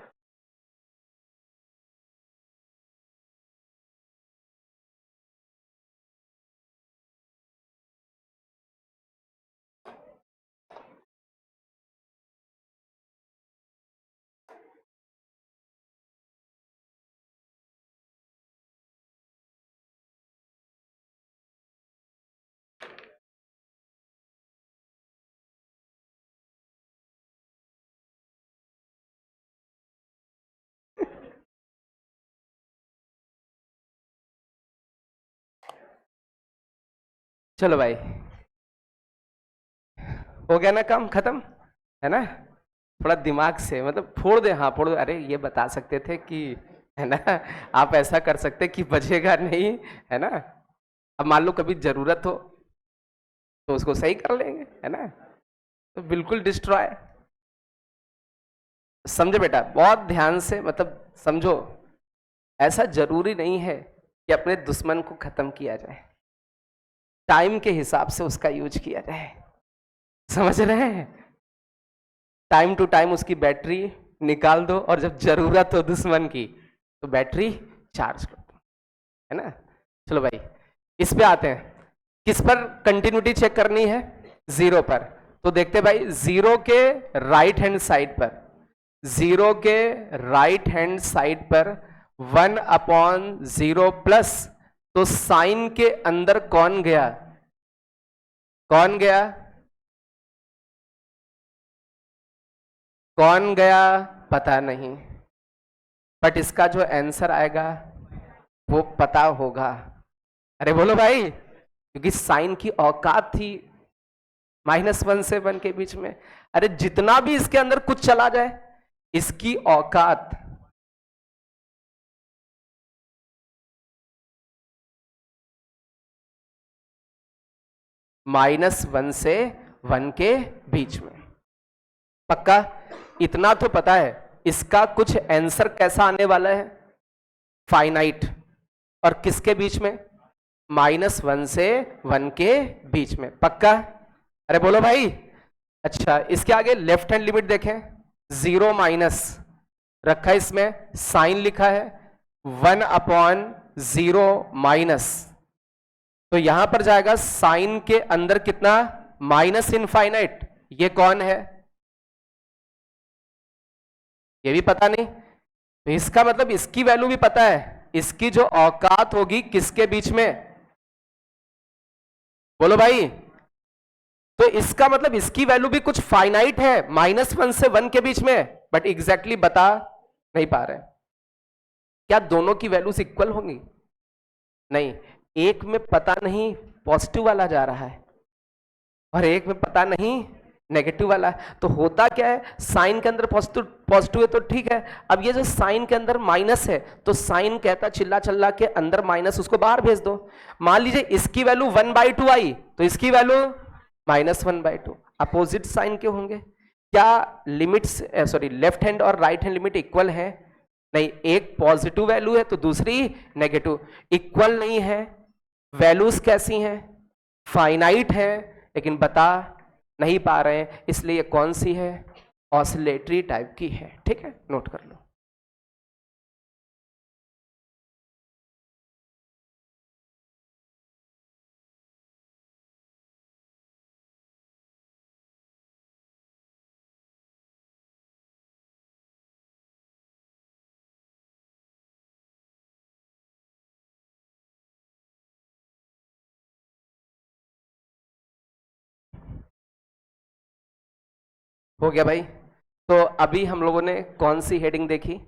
चलो भाई, हो गया ना, काम खत्म है ना? थोड़ा दिमाग से मतलब फोड़ दे, हाँ फोड़ दे। अरे ये बता सकते थे कि, है ना, आप ऐसा कर सकते कि बजेगा नहीं, है ना? अब मान लो कभी जरूरत हो तो उसको सही कर लेंगे, है ना? तो बिल्कुल डिस्ट्रॉय। समझो बेटा, बहुत ध्यान से मतलब समझो, ऐसा जरूरी नहीं है कि अपने दुश्मन को खत्म किया जाए, टाइम के हिसाब से उसका यूज किया जाए। समझ रहे हैं? टाइम टू टाइम उसकी बैटरी निकाल दो, और जब जरूरत हो दुश्मन की तो बैटरी चार्ज कर दो, है ना? चलो भाई, इस पे आते हैं। किस पर कंटिन्यूटी चेक करनी है? 0 पर। तो देखते भाई, 0 के राइट हैंड साइड पर, 0 के राइट हैंड साइड पर 1/0 प्लस, तो साइन के अंदर कौन गया? कौन गया? कौन गया पता नहीं, बट इसका जो आंसर आएगा वो पता होगा। अरे बोलो भाई, क्योंकि साइन की औकात थी -1 से 1 के बीच में। अरे जितना भी इसके अंदर कुछ चला जाए, इसकी औकात -1 से 1 के बीच में। पक्का? इतना तो पता है, इसका कुछ आंसर कैसा आने वाला है? फाइनाइट। और किसके बीच में? -1 से 1 के बीच में। पक्का? अरे बोलो भाई। अच्छा, इसके आगे लेफ्ट हैंड लिमिट देखें, 0 माइनस रखा है, इसमें साइन लिखा है 1/0 माइनस, तो यहां पर जाएगा साइन के अंदर कितना? Minus infinite. ये कौन है? ये भी पता नहीं, तो इसका मतलब इसकी वैल्यू भी पता है। इसकी जो औकात होगी किसके बीच में? बोलो भाई। तो इसका मतलब इसकी वैल्यू भी कुछ फाइनाइट है, -1 से 1 के बीच में, बट एग्जैक्टली बता नहीं पा रहे। क्या दोनों की वैल्यूज इक्वल होंगी? नहीं, एक में पता नहीं पॉजिटिव वाला जा रहा है, और एक में पता नहीं नेगेटिव वाला है। तो होता क्या है, साइन के अंदर पॉजिटिव है तो ठीक है। अब ये जो साइन के अंदर माइनस है, तो साइन कहता चिल्ला चिल्ला के अंदर माइनस, उसको बाहर भेज दो। मान लीजिए इसकी वैल्यू 1/2 आई, तो इसकी वैल्यू -1/2। अपोजिट साइन के होंगे। क्या लिमिट्स, सॉरी, लेफ्ट हैंड और राइट हैंड लिमिट इक्वल है? नहीं, एक पॉजिटिव वैल्यू है तो दूसरी नेगेटिव। इक्वल नहीं है। वैल्यूज कैसी हैं? फाइनाइट है, लेकिन बता नहीं पा रहे हैं, इसलिए कौन सी है? ऑसिलेटरी टाइप की है। ठीक है, नोट कर लो। हो गया भाई। तो अभी हम लोगों ने कौन सी हेडिंग देखी?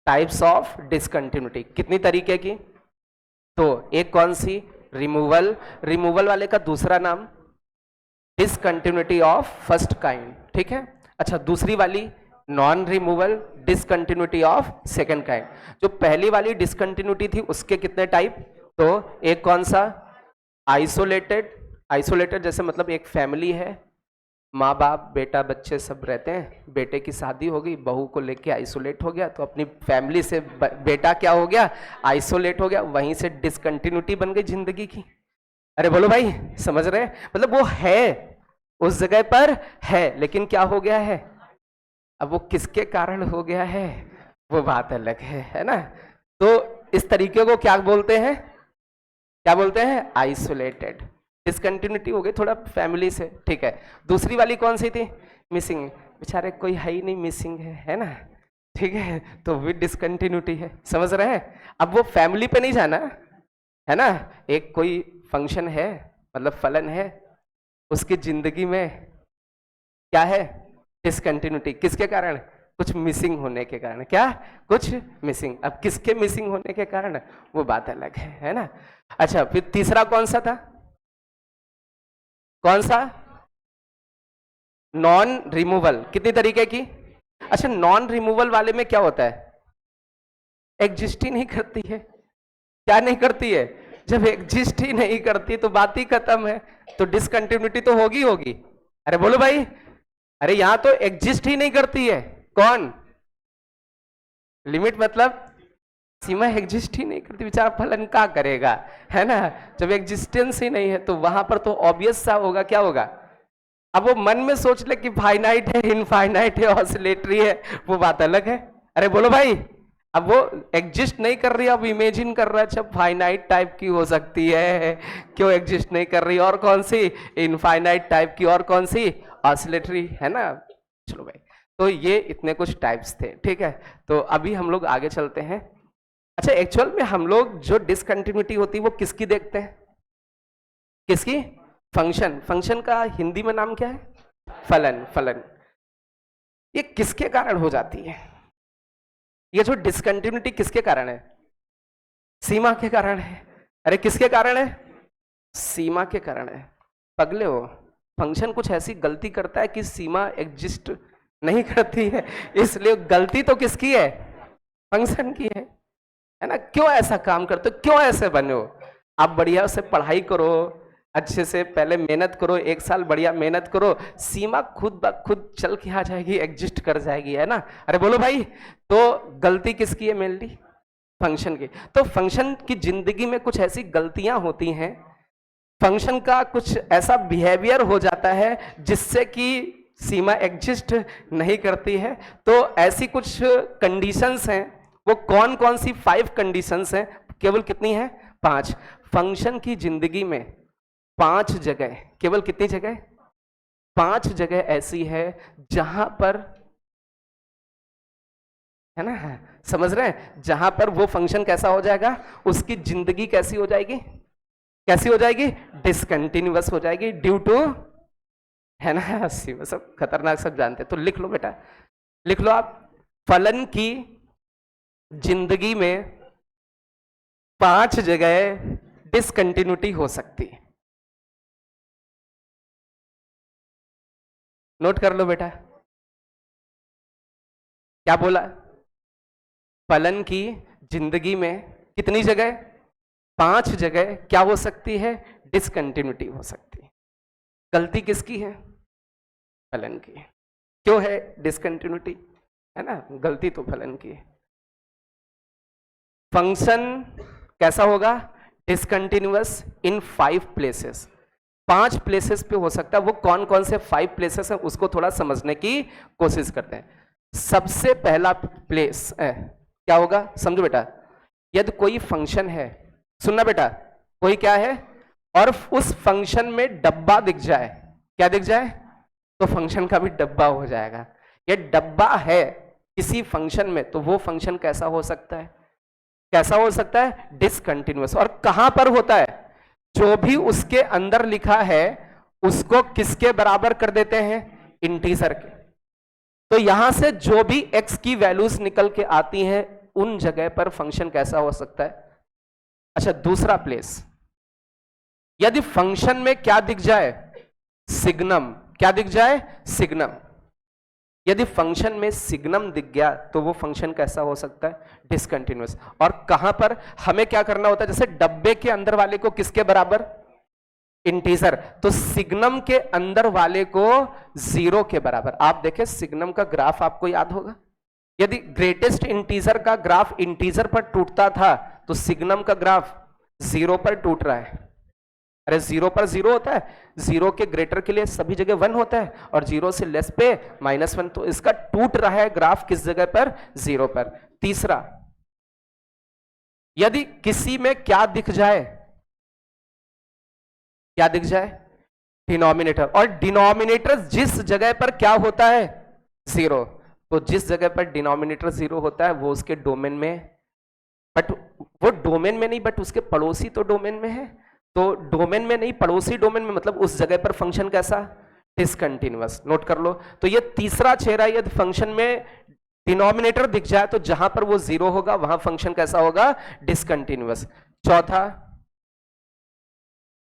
Types of discontinuity. कितनी तरीके की? तो एक कौन सी? रिमूवल। रिमूवल वाले का दूसरा नाम डिसकंटिन्यूटी ऑफ फर्स्ट काइंड, ठीक है। अच्छा, दूसरी वाली non removal discontinuity of second kind. जो पहली वाली डिसकंटिन्यूटी थी उसके कितने टाइप? तो एक कौन सा? आइसोलेटेड। आइसोलेटेड जैसे मतलब एक फैमिली है, माँ बाप बेटा बच्चे सब रहते हैं, बेटे की शादी हो गई, बहू को लेके आइसोलेट हो गया, तो अपनी फैमिली से बेटा क्या हो गया? आइसोलेट हो गया। वहीं से डिसकंटिन्यूटी बन गई जिंदगी की। अरे बोलो भाई, समझ रहे हैं? मतलब वो है उस जगह पर है, लेकिन क्या हो गया है? अब वो किसके कारण हो गया है वो बात अलग है ना। तो इस तरीके को क्या बोलते हैं? क्या बोलते हैं? आइसोलेटेड। डिसकंटिन्यूटी हो गई थोड़ा फैमिली से, ठीक है। दूसरी वाली कौन सी थी? मिसिंग। बेचारे कोई है ही नहीं, मिसिंग है ना, ठीक है, तो भी डिसकंटिन्यूटी है। समझ रहे हैं? अब वो फैमिली पे नहीं जाना है ना। एक कोई फंक्शन है, मतलब फलन है, उसकी जिंदगी में क्या है? डिसकंटिन्यूटी। किसके कारण? कुछ मिसिंग होने के कारण। क्या? कुछ मिसिंग। अब किसके मिसिंग होने के कारण वो बात अलग है ना। अच्छा, फिर तीसरा कौन सा था? कौन सा? Non removal. कितनी तरीके की? अच्छा, नॉन रिमूवल वाले में क्या होता है? एग्जिस्ट ही नहीं करती है। क्या नहीं करती है? जब एग्जिस्ट ही नहीं करती तो बात ही खत्म है, तो डिसकंटिन्यूटी तो होगी होगी। अरे बोलो भाई, अरे यहां तो एग्जिस्ट ही नहीं करती है। कौन? लिमिट मतलब सीमा एग्जिस्ट ही नहीं करती, बेचारा फलन क्या करेगा, है ना। जब एग्जिस्टेंस ही नहीं है तो वहां पर तो ऑब्वियस सा होगा, क्या होगा? अब वो मन में सोच ले कि फाइनाइट है, इनफाइनाइट है, ऑसिलेटरी है, वो बात अलग है। अरे बोलो भाई, अब वो एग्जिस्ट नहीं कर रही, अब इमेजिन कर रहा है, अच्छा फाइनाइट टाइप की हो सकती है, क्यों एग्जिस्ट नहीं कर रही? और कौन सी? इनफाइनाइट टाइप की। और कौन सी? ऑसिलेटरी, है ना। चलो भाई, तो ये इतने कुछ टाइप्स थे, ठीक है। तो अभी हम लोग आगे चलते हैं। अच्छा, एक्चुअल में हम लोग जो डिसकंटिन्यूटी होती है वो किसकी देखते हैं? किसकी? फंक्शन। फंक्शन का हिंदी में नाम क्या है? फलन। फलन। ये किसके कारण हो जाती है? ये जो डिसकंटिन्यूटी किसके कारण है? सीमा के कारण है। अरे किसके कारण है? सीमा के कारण है। पगले हो, फंक्शन कुछ ऐसी गलती करता है कि सीमा एग्जिस्ट नहीं करती है, इसलिए गलती तो किसकी है? फंक्शन की है ना। क्यों ऐसा काम करते हो? क्यों ऐसे बने हो? आप बढ़िया से पढ़ाई करो, अच्छे से पहले मेहनत करो, 1 साल बढ़िया मेहनत करो, सीमा खुद ब खुद चल के आ जाएगी, एग्जिस्ट कर जाएगी, है ना। अरे बोलो भाई, तो गलती किसकी है मेनली? फंक्शन की। तो फंक्शन की जिंदगी में कुछ ऐसी गलतियां होती हैं, फंक्शन का कुछ ऐसा बिहेवियर हो जाता है जिससे कि सीमा एग्जिस्ट नहीं करती है। तो ऐसी कुछ कंडीशंस हैं, वो कौन कौन सी 5 कंडीशंस हैं? केवल कितनी है? 5। फंक्शन की जिंदगी में 5 जगह, केवल कितनी जगह? 5 जगह ऐसी है जहां पर, है ना, समझ रहे हैं, जहां पर वो फंक्शन कैसा हो जाएगा, उसकी जिंदगी कैसी हो जाएगी? कैसी हो जाएगी? डिसकंटिन्यूअस हो जाएगी, ड्यू टू, है ना, सब खतरनाक सब जानते हैं। तो लिख लो बेटा, लिख लो आप, फलन की जिंदगी में 5 जगह डिसकंटिन्यूटी हो सकती है। नोट कर लो बेटा, क्या बोला? फलन की जिंदगी में कितनी जगह? 5 जगह क्या हो सकती है? डिसकंटिन्यूटी हो सकती है। गलती किसकी है? फलन की। क्यों है डिसकंटिन्यूटी, है ना, गलती तो फलन की है। फंक्शन कैसा होगा? डिसकंटिन्यूअस इन 5 प्लेसेस। 5 प्लेसेस पे हो सकता है। वो कौन कौन से 5 प्लेसेस हैं उसको थोड़ा समझने की कोशिश करते हैं। सबसे पहला प्लेस क्या होगा? समझो बेटा, यदि कोई फंक्शन है, सुनना बेटा, कोई क्या है और उस फंक्शन में डब्बा दिख जाए, क्या दिख जाए? तो फंक्शन का भी डब्बा हो जाएगा। ये डब्बा है किसी फंक्शन में, तो वो फंक्शन कैसा हो सकता है? कैसा हो सकता है? डिसकंटिन्यूअस। और कहां पर होता है? जो भी उसके अंदर लिखा है उसको किसके बराबर कर देते हैं? इंटीजर के। तो यहां से जो भी x की वैल्यूज निकल के आती हैं उन जगह पर फंक्शन कैसा हो सकता है। अच्छा, दूसरा प्लेस, यदि फंक्शन में क्या दिख जाए, सिग्नम, क्या दिख जाए, सिग्नम। यदि फंक्शन में सिग्नम दिख गया तो वो फंक्शन कैसा हो सकता है, डिसकंटिन्यूअस। और कहां पर हमें क्या करना होता है, जैसे डब्बे के अंदर वाले को किसके बराबर, इंटीजर, तो सिग्नम के अंदर वाले को 0 के बराबर। आप देखें सिग्नम का ग्राफ आपको याद होगा, यदि ग्रेटेस्ट इंटीजर का ग्राफ इंटीजर पर टूटता था तो सिग्नम का ग्राफ 0 पर टूट रहा है। अरे 0 पर 0 होता है, 0 के ग्रेटर के लिए सभी जगह 1 होता है और 0 से लेस पे -1, तो इसका टूट रहा है ग्राफ किस जगह पर, 0 पर। तीसरा, यदि किसी में क्या दिख जाए, क्या दिख जाए, डिनोमिनेटर, और डिनोमिनेटर जिस जगह पर क्या होता है, 0, तो जिस जगह पर डिनोमिनेटर 0 होता है वो उसके डोमेन में, बट वो डोमेन में नहीं, बट उसके पड़ोसी तो डोमेन में है, तो डोमेन में नहीं पड़ोसी डोमेन में, मतलब उस जगह पर फंक्शन कैसा, डिसकंटिन्यूअस। नोट कर लो। तो ये तीसरा चेहरा, यदि फंक्शन में डिनोमिनेटर दिख जाए तो जहां पर वो 0 होगा वहां फंक्शन कैसा होगा, डिसकंटिन्यूअस। चौथा,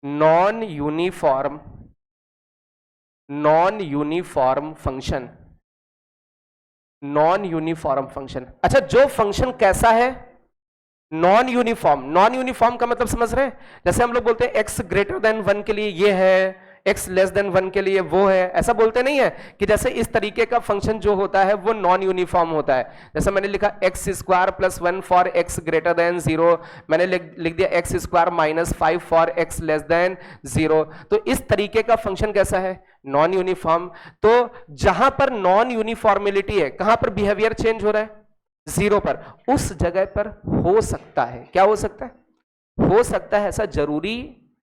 non uniform, non uniform function, non uniform function. अच्छा, जो फंक्शन कैसा है, नॉन यूनिफॉर्म। नॉन यूनिफॉर्म का मतलब समझ रहे हैं, जैसे हम लोग बोलते हैं x ग्रेटर देन 1 के लिए ये है, x लेस देन 1 के लिए वो है, ऐसा बोलते नहीं है कि जैसे इस तरीके का फंक्शन जो होता है वो नॉन यूनिफॉर्म होता है। जैसे मैंने लिखा x square plus 1 for x greater then 0, मैंने लिख दिया x square -5 for x less than 0, तो इस तरीके का फंक्शन कैसा है, नॉन यूनिफॉर्म। तो जहां पर नॉन यूनिफॉर्मिलिटी है, कहां पर बिहेवियर चेंज हो रहा है, 0 पर, उस जगह पर हो सकता है, क्या हो सकता है, हो सकता है, ऐसा जरूरी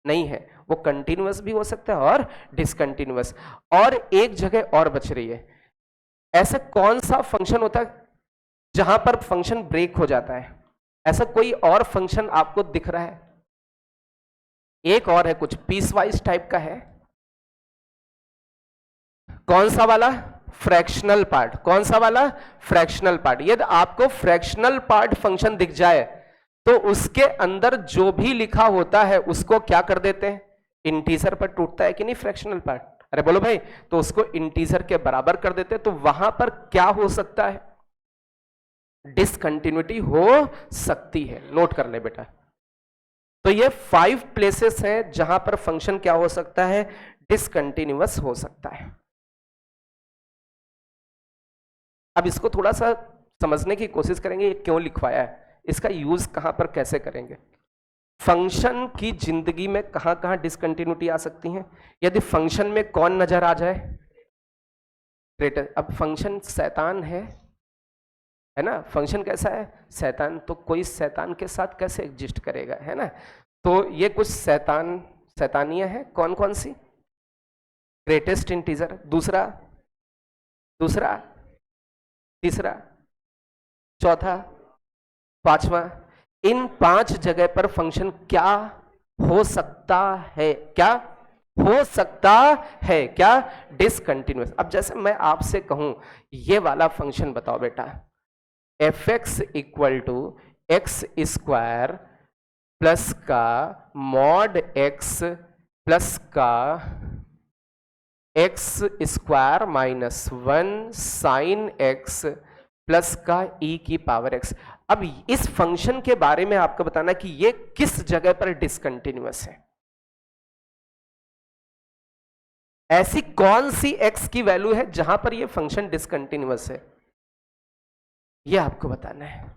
नहीं है, वो कंटिन्यूअस भी हो सकता है और डिसकंटिन्यूअस। और एक जगह और बच रही है, ऐसा कौन सा फंक्शन होता है जहां पर फंक्शन ब्रेक हो जाता है, ऐसा कोई और फंक्शन आपको दिख रहा है, एक और है, कुछ पीस वाइज टाइप का है, कौन सा वाला, फ्रैक्शनल पार्ट। कौन सा वाला, फ्रैक्शनल पार्ट। यदि आपको फ्रैक्शनल पार्ट फंक्शन दिख जाए तो उसके अंदर जो भी लिखा होता है उसको क्या कर देते हैं, इंटीजर पर टूटता है कि नहीं फ्रैक्शनल पार्ट, अरे बोलो भाई, तो उसको इंटीजर के बराबर कर देते हैं, तो वहां पर क्या हो सकता है, डिसकंटिन्यूटी हो सकती है। नोट कर ले बेटा। तो ये 5 प्लेसेस हैं जहां पर फंक्शन क्या हो सकता है, डिसकंटिन्यूअस हो सकता है। अब इसको थोड़ा सा समझने की कोशिश करेंगे, ये क्यों लिखवाया है, इसका यूज कहां पर कैसे करेंगे। फंक्शन की जिंदगी में कहां कहां डिसकंटिन्यूटी आ सकती है, यदि फंक्शन में कौन नजर आ जाए, ग्रेटर। अब फंक्शन शैतान है ना, फंक्शन कैसा है, शैतान, तो कोई शैतान के साथ कैसे एग्जिस्ट करेगा, है ना। तो ये कुछ शैतानियां हैं, कौन कौन सी, ग्रेटेस्ट इंटीजर, दूसरा, तीसरा, चौथा, पांचवा, इन 5 जगह पर फंक्शन क्या हो सकता है, क्या हो सकता है, क्या, डिसकंटिन्यूअस। अब जैसे मैं आपसे कहूं ये वाला फंक्शन बताओ बेटा, fx equal to x square plus का मॉड x प्लस का x square -1 sine x plus का e की पावर x। अब इस फंक्शन के बारे में आपको बताना कि ये किस जगह पर डिसकंटिन्यूअस है, ऐसी कौन सी x की वैल्यू है जहां पर ये फंक्शन डिसकंटिन्यूअस है, ये आपको बताना है।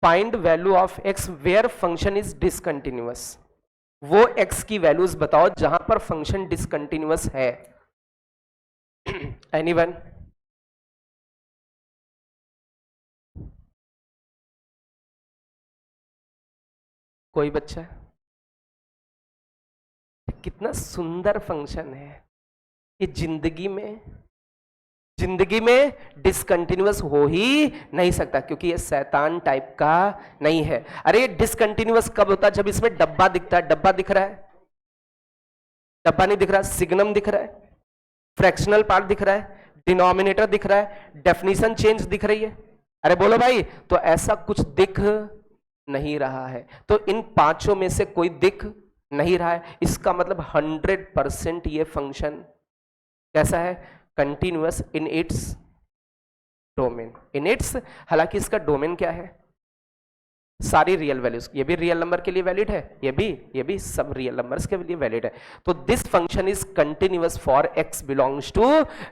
Find value of x where function is discontinuous. वो x की वैल्यूज बताओ जहां पर फंक्शन डिसकंटिन्यूअस है। एनीवन, कोई बच्चा, कितना सुंदर फंक्शन है ये, जिंदगी में जिंदगी में डिसकंटिन्यूअस हो ही नहीं सकता, क्योंकि ये शैतान टाइप का नहीं है। अरे ये डिसकंटिन्यूअस कब होता है? जब इसमें डब्बा दिखता है। डब्बा दिख रहा है? डब्बा नहीं दिख रहा, सिग्नम दिख रहा है, फ्रैक्शनल पार्ट दिख रहा है, डिनोमिनेटर दिख रहा है, डेफिनेशन चेंज दिख रही है। अरे बोलो भाई, तो ऐसा कुछ दिख नहीं रहा है, तो इन पांचों में से कोई दिख नहीं रहा है। इसका मतलब 100% ये फंक्शन कैसा है? Continuous in its domain. In its, हालांकि इसका डोमेन क्या है? सारी रियल वैल्यूज। ये भी रियल नंबर के लिए वैलिड है, ये भी सब रियल नंबर्स के लिए वैलिड है। तो this function is continuous for x belongs to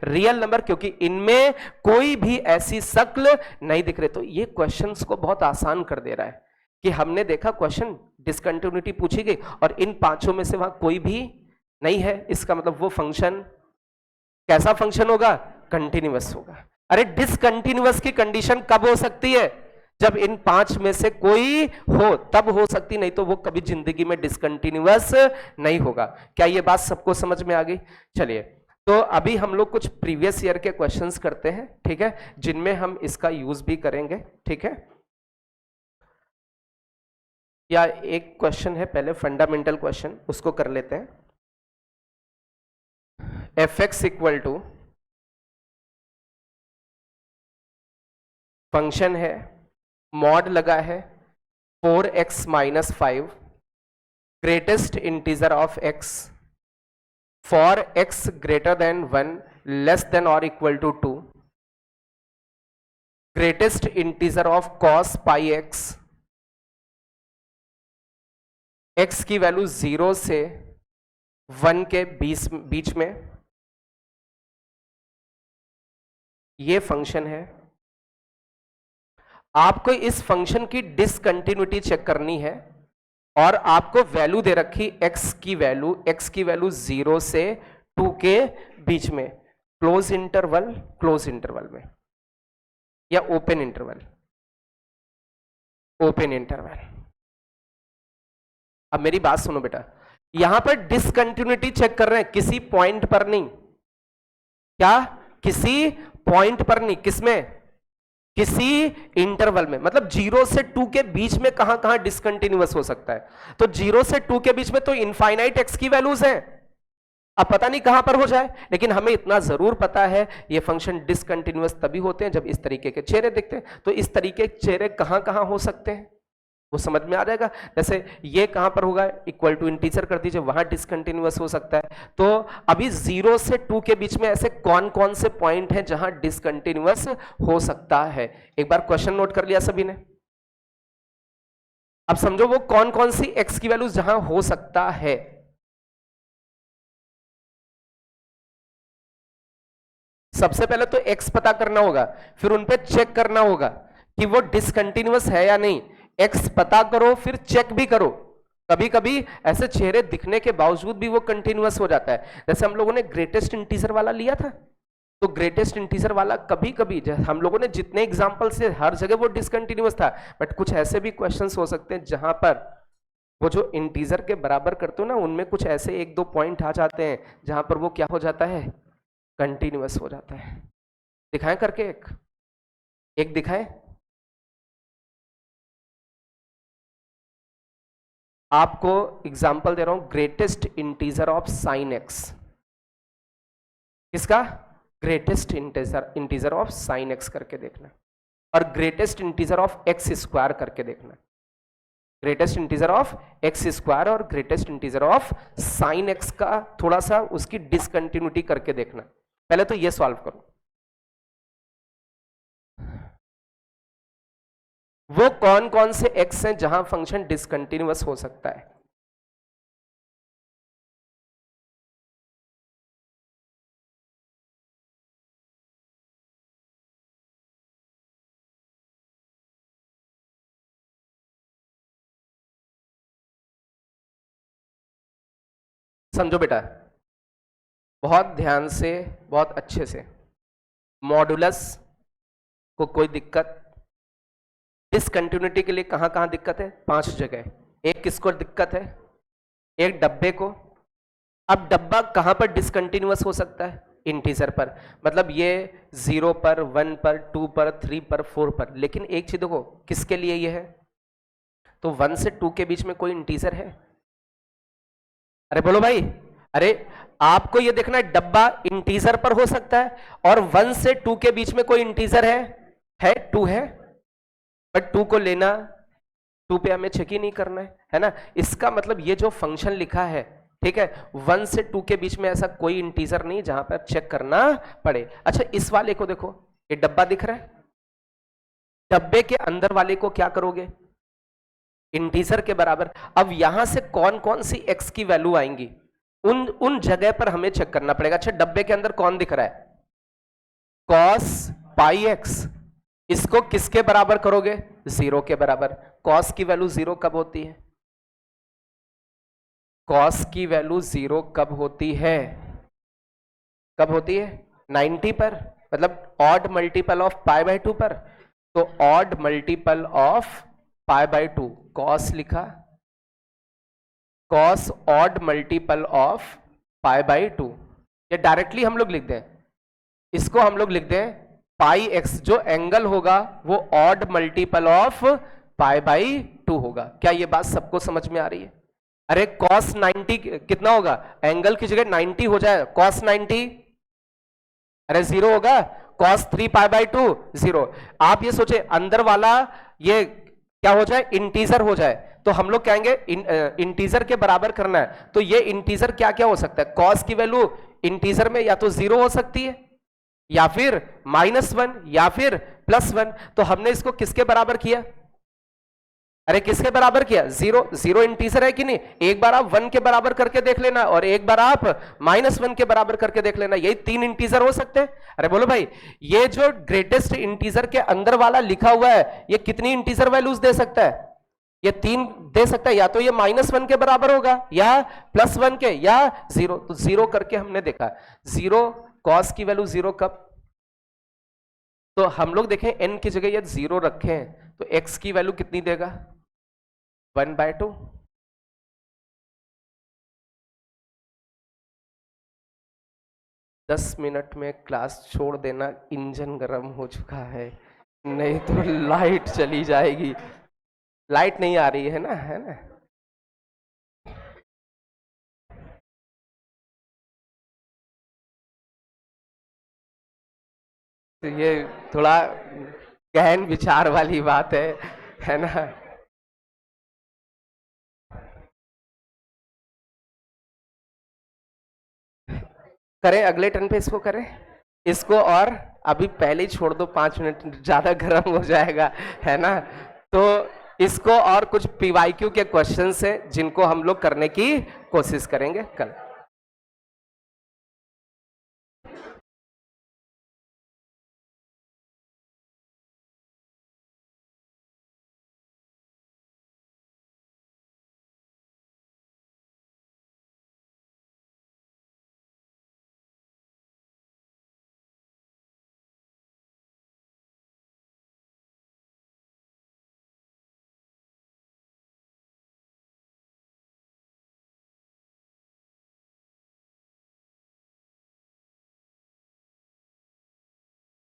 real number, क्योंकि इनमें कोई भी ऐसी शक्ल नहीं दिख रही। तो ये क्वेश्चंस को बहुत आसान कर दे रहा है कि हमने देखा क्वेश्चन डिसकंटिन्यूटी पूछी गई और इन पांचों में से वहां कोई भी नहीं है, इसका मतलब वो फंक्शन कैसा फंक्शन होगा? कंटिन्यूअस होगा। अरे डिसकंटिन्यूअस की कंडीशन कब हो सकती है? जब इन पांच में से कोई हो तब हो सकती, नहीं तो वो कभी जिंदगी में डिसकंटिन्यूअस नहीं होगा। क्या ये बात सबको समझ में आ गई? चलिए, तो अभी हम लोग कुछ प्रीवियस ईयर के क्वेश्चंस करते हैं, ठीक है, जिनमें हम इसका यूज भी करेंगे, ठीक है। या एक क्वेश्चन है पहले फंडामेंटल क्वेश्चन, उसको कर लेते हैं। fx इक्वल टू फंक्शन है, मॉड लगा है 4x minus 5, greatest integer of x for x greater than 1 less than और equal to 2, greatest integer of cos pi x की वैल्यू 0 से 1 के बीच में ये फंक्शन है। आपको इस फंक्शन की डिसकंटिन्यूटी चेक करनी है और आपको वैल्यू दे रखी x की वैल्यू 0 से 2 के बीच में, क्लोज इंटरवल में या ओपन इंटरवल। अब मेरी बात सुनो बेटा, यहां पर डिसकंटिन्यूटी चेक कर रहे हैं किसी पॉइंट पर नहीं। क्या? किसी पॉइंट पर नहीं। किसमें? किसी इंटरवल में। मतलब 0 से 2 के बीच में कहां कहां डिसकंटिन्यूअस हो सकता है? तो 0 से 2 के बीच में तो इनफाइनाइट x की वैल्यूज हैं, अब पता नहीं कहां पर हो जाए, लेकिन हमें इतना जरूर पता है ये फंक्शन डिसकंटिन्यूअस तभी होते हैं जब इस तरीके के चेहरे दिखते हैं। तो इस तरीके के चेहरे कहां कहां हो सकते हैं वो समझ में आ जाएगा। जैसे ये कहां पर होगा? इक्वल टू इंटीजर कर दीजिए, वहां डिसकंटिन्यूअस हो सकता है। तो अभी 0 से 2 के बीच में ऐसे कौन कौन से पॉइंट हैं जहां डिसकंटिन्यूअस हो सकता है? एक बार क्वेश्चन नोट कर लिया सभी ने? अब समझो वो कौन कौन सी x की वैल्यू जहां हो सकता है। सबसे पहले तो x पता करना होगा, फिर उन पे चेक करना होगा कि वो डिसकंटिन्यूअस है या नहीं। x पता करो, फिर चेक भी करो। कभी कभी ऐसे चेहरे दिखने के बावजूद भी वो कंटिन्यूअस हो जाता है। जैसे हम लोगों ने ग्रेटेस्ट इंटीजर वाला लिया था, तो ग्रेटेस्ट इंटीजर वाला कभी कभी हम लोगों ने जितने एग्जांपल से हर जगह वो डिसकंटिन्यूअस था, बट कुछ ऐसे भी क्वेश्चंस हो सकते हैं जहां पर वो जो इंटीजर के बराबर करते हो ना, उनमें कुछ ऐसे 1-2 पॉइंट आ जाते हैं जहां पर वो क्या हो जाता है? कंटिन्यूअस हो जाता है। दिखाएं करके एक दिखाएं। आपको एग्जांपल दे रहा हूं, greatest integer of sine X. किसका? Greatest integer of sine X करके देखना, और greatest integer of X square करके देखना। Greatest integer of X square और greatest integer of sine X का थोड़ा सा उसकी डिसकंटिन्यूटी करके देखना। पहले तो ये सॉल्व करो। वो कौन कौन से x हैं जहां फंक्शन डिसकंटिन्यूअस हो सकता है? समझो बेटा, बहुत ध्यान से, बहुत अच्छे से। मॉडुलस को कोई दिक्कत? डिसकंटिन्यूटी के लिए कहां कहां दिक्कत है? 5 जगह। एक किसको दिक्कत है? एक डब्बे को। अब डब्बा कहां पर डिसकंटिन्यूअस हो सकता है? इंटीजर पर, मतलब ये 0 पर, 1 पर, 2 पर, 3 पर, 4 पर। लेकिन एक चीज देखो, किसके लिए ये है? तो 1 से 2 के बीच में कोई इंटीजर है? अरे बोलो भाई, अरे आपको ये देखना है डब्बा इंटीजर पर हो सकता है और 1 से 2 के बीच में कोई इंटीजर है 2 है, बट 2 को लेना, 2 पे हमें चेक ही नहीं करना है ना। इसका मतलब ये जो फंक्शन लिखा है, ठीक है, 1 से 2 के बीच में ऐसा कोई इंटीजर नहीं जहां पर चेक करना पड़े। अच्छा इस वाले को देखो, ये डब्बा दिख रहा है, डब्बे के अंदर वाले को क्या करोगे? इंटीजर के बराबर। अब यहां से कौन कौन सी x की वैल्यू आएंगी, उन जगह पर हमें चेक करना पड़ेगा। अच्छा डब्बे के अंदर कौन दिख रहा है? cos पाई x, इसको किसके बराबर करोगे? 0 के बराबर। cos की वैल्यू 0 कब होती है? cos की वैल्यू 0 कब होती है? कब होती है? 90 पर, मतलब odd multiple of pi by 2 पर। तो odd multiple of pi by 2, cos लिखा, cos odd multiple of pi by 2। ये डायरेक्टली हम लोग लिख दें, इसको हम लोग लिख दें पाई एक्स, जो एंगल होगा वो odd multiple of pi by 2 होगा। क्या ये बात सबको समझ में आ रही है? अरे cos 90 कितना होगा? एंगल की जगह 90 हो जाए, cos 90 अरे 0 होगा, cos 3 पाई बाय 2 0। आप ये सोचे अंदर वाला ये क्या हो जाए? इंटीजर हो जाए, तो हम लोग कहेंगे इंटीजर के बराबर करना है। तो ये इंटीजर क्या क्या हो सकता है? cos की वैल्यू इंटीजर में या तो 0 हो सकती है, या फिर -1, या फिर +1। तो हमने इसको किसके बराबर किया? अरे किसके बराबर किया? 0। 0 इंटीजर है कि नहीं? एक बार आप 1 के बराबर करके देख लेना और एक बार आप -1 के बराबर करके देख लेना, यही 3 इंटीजर हो सकते हैं। अरे बोलो भाई, ये जो ग्रेटेस्ट इंटीजर के अंदर वाला लिखा हुआ है, ये कितनी इंटीजर वैल्यूज दे सकता है? ये 3 दे सकता है, या तो ये -1 के बराबर होगा, या +1 के, या 0। तो 0 करके हमने देखा 0, cos की वैल्यू 0 कब? तो हम लोग देखें n की जगह ये 0 रखें तो x की वैल्यू कितनी देगा? 1/2। दस मिनट में क्लास छोड़ देना, इंजन गर्म हो चुका है, नहीं तो लाइट चली जाएगी। लाइट नहीं आ रही है ना, है ना? तो ये थोड़ा गहन विचार वाली बात है ना? करें अगले टर्न पे, इसको करें इसको, और अभी पहले ही छोड़ दो, 5 मिनट ज्यादा गर्म हो जाएगा, है ना? तो इसको और कुछ पीवाईक्यू के क्वेश्चन है जिनको हम लोग करने की कोशिश करेंगे कल।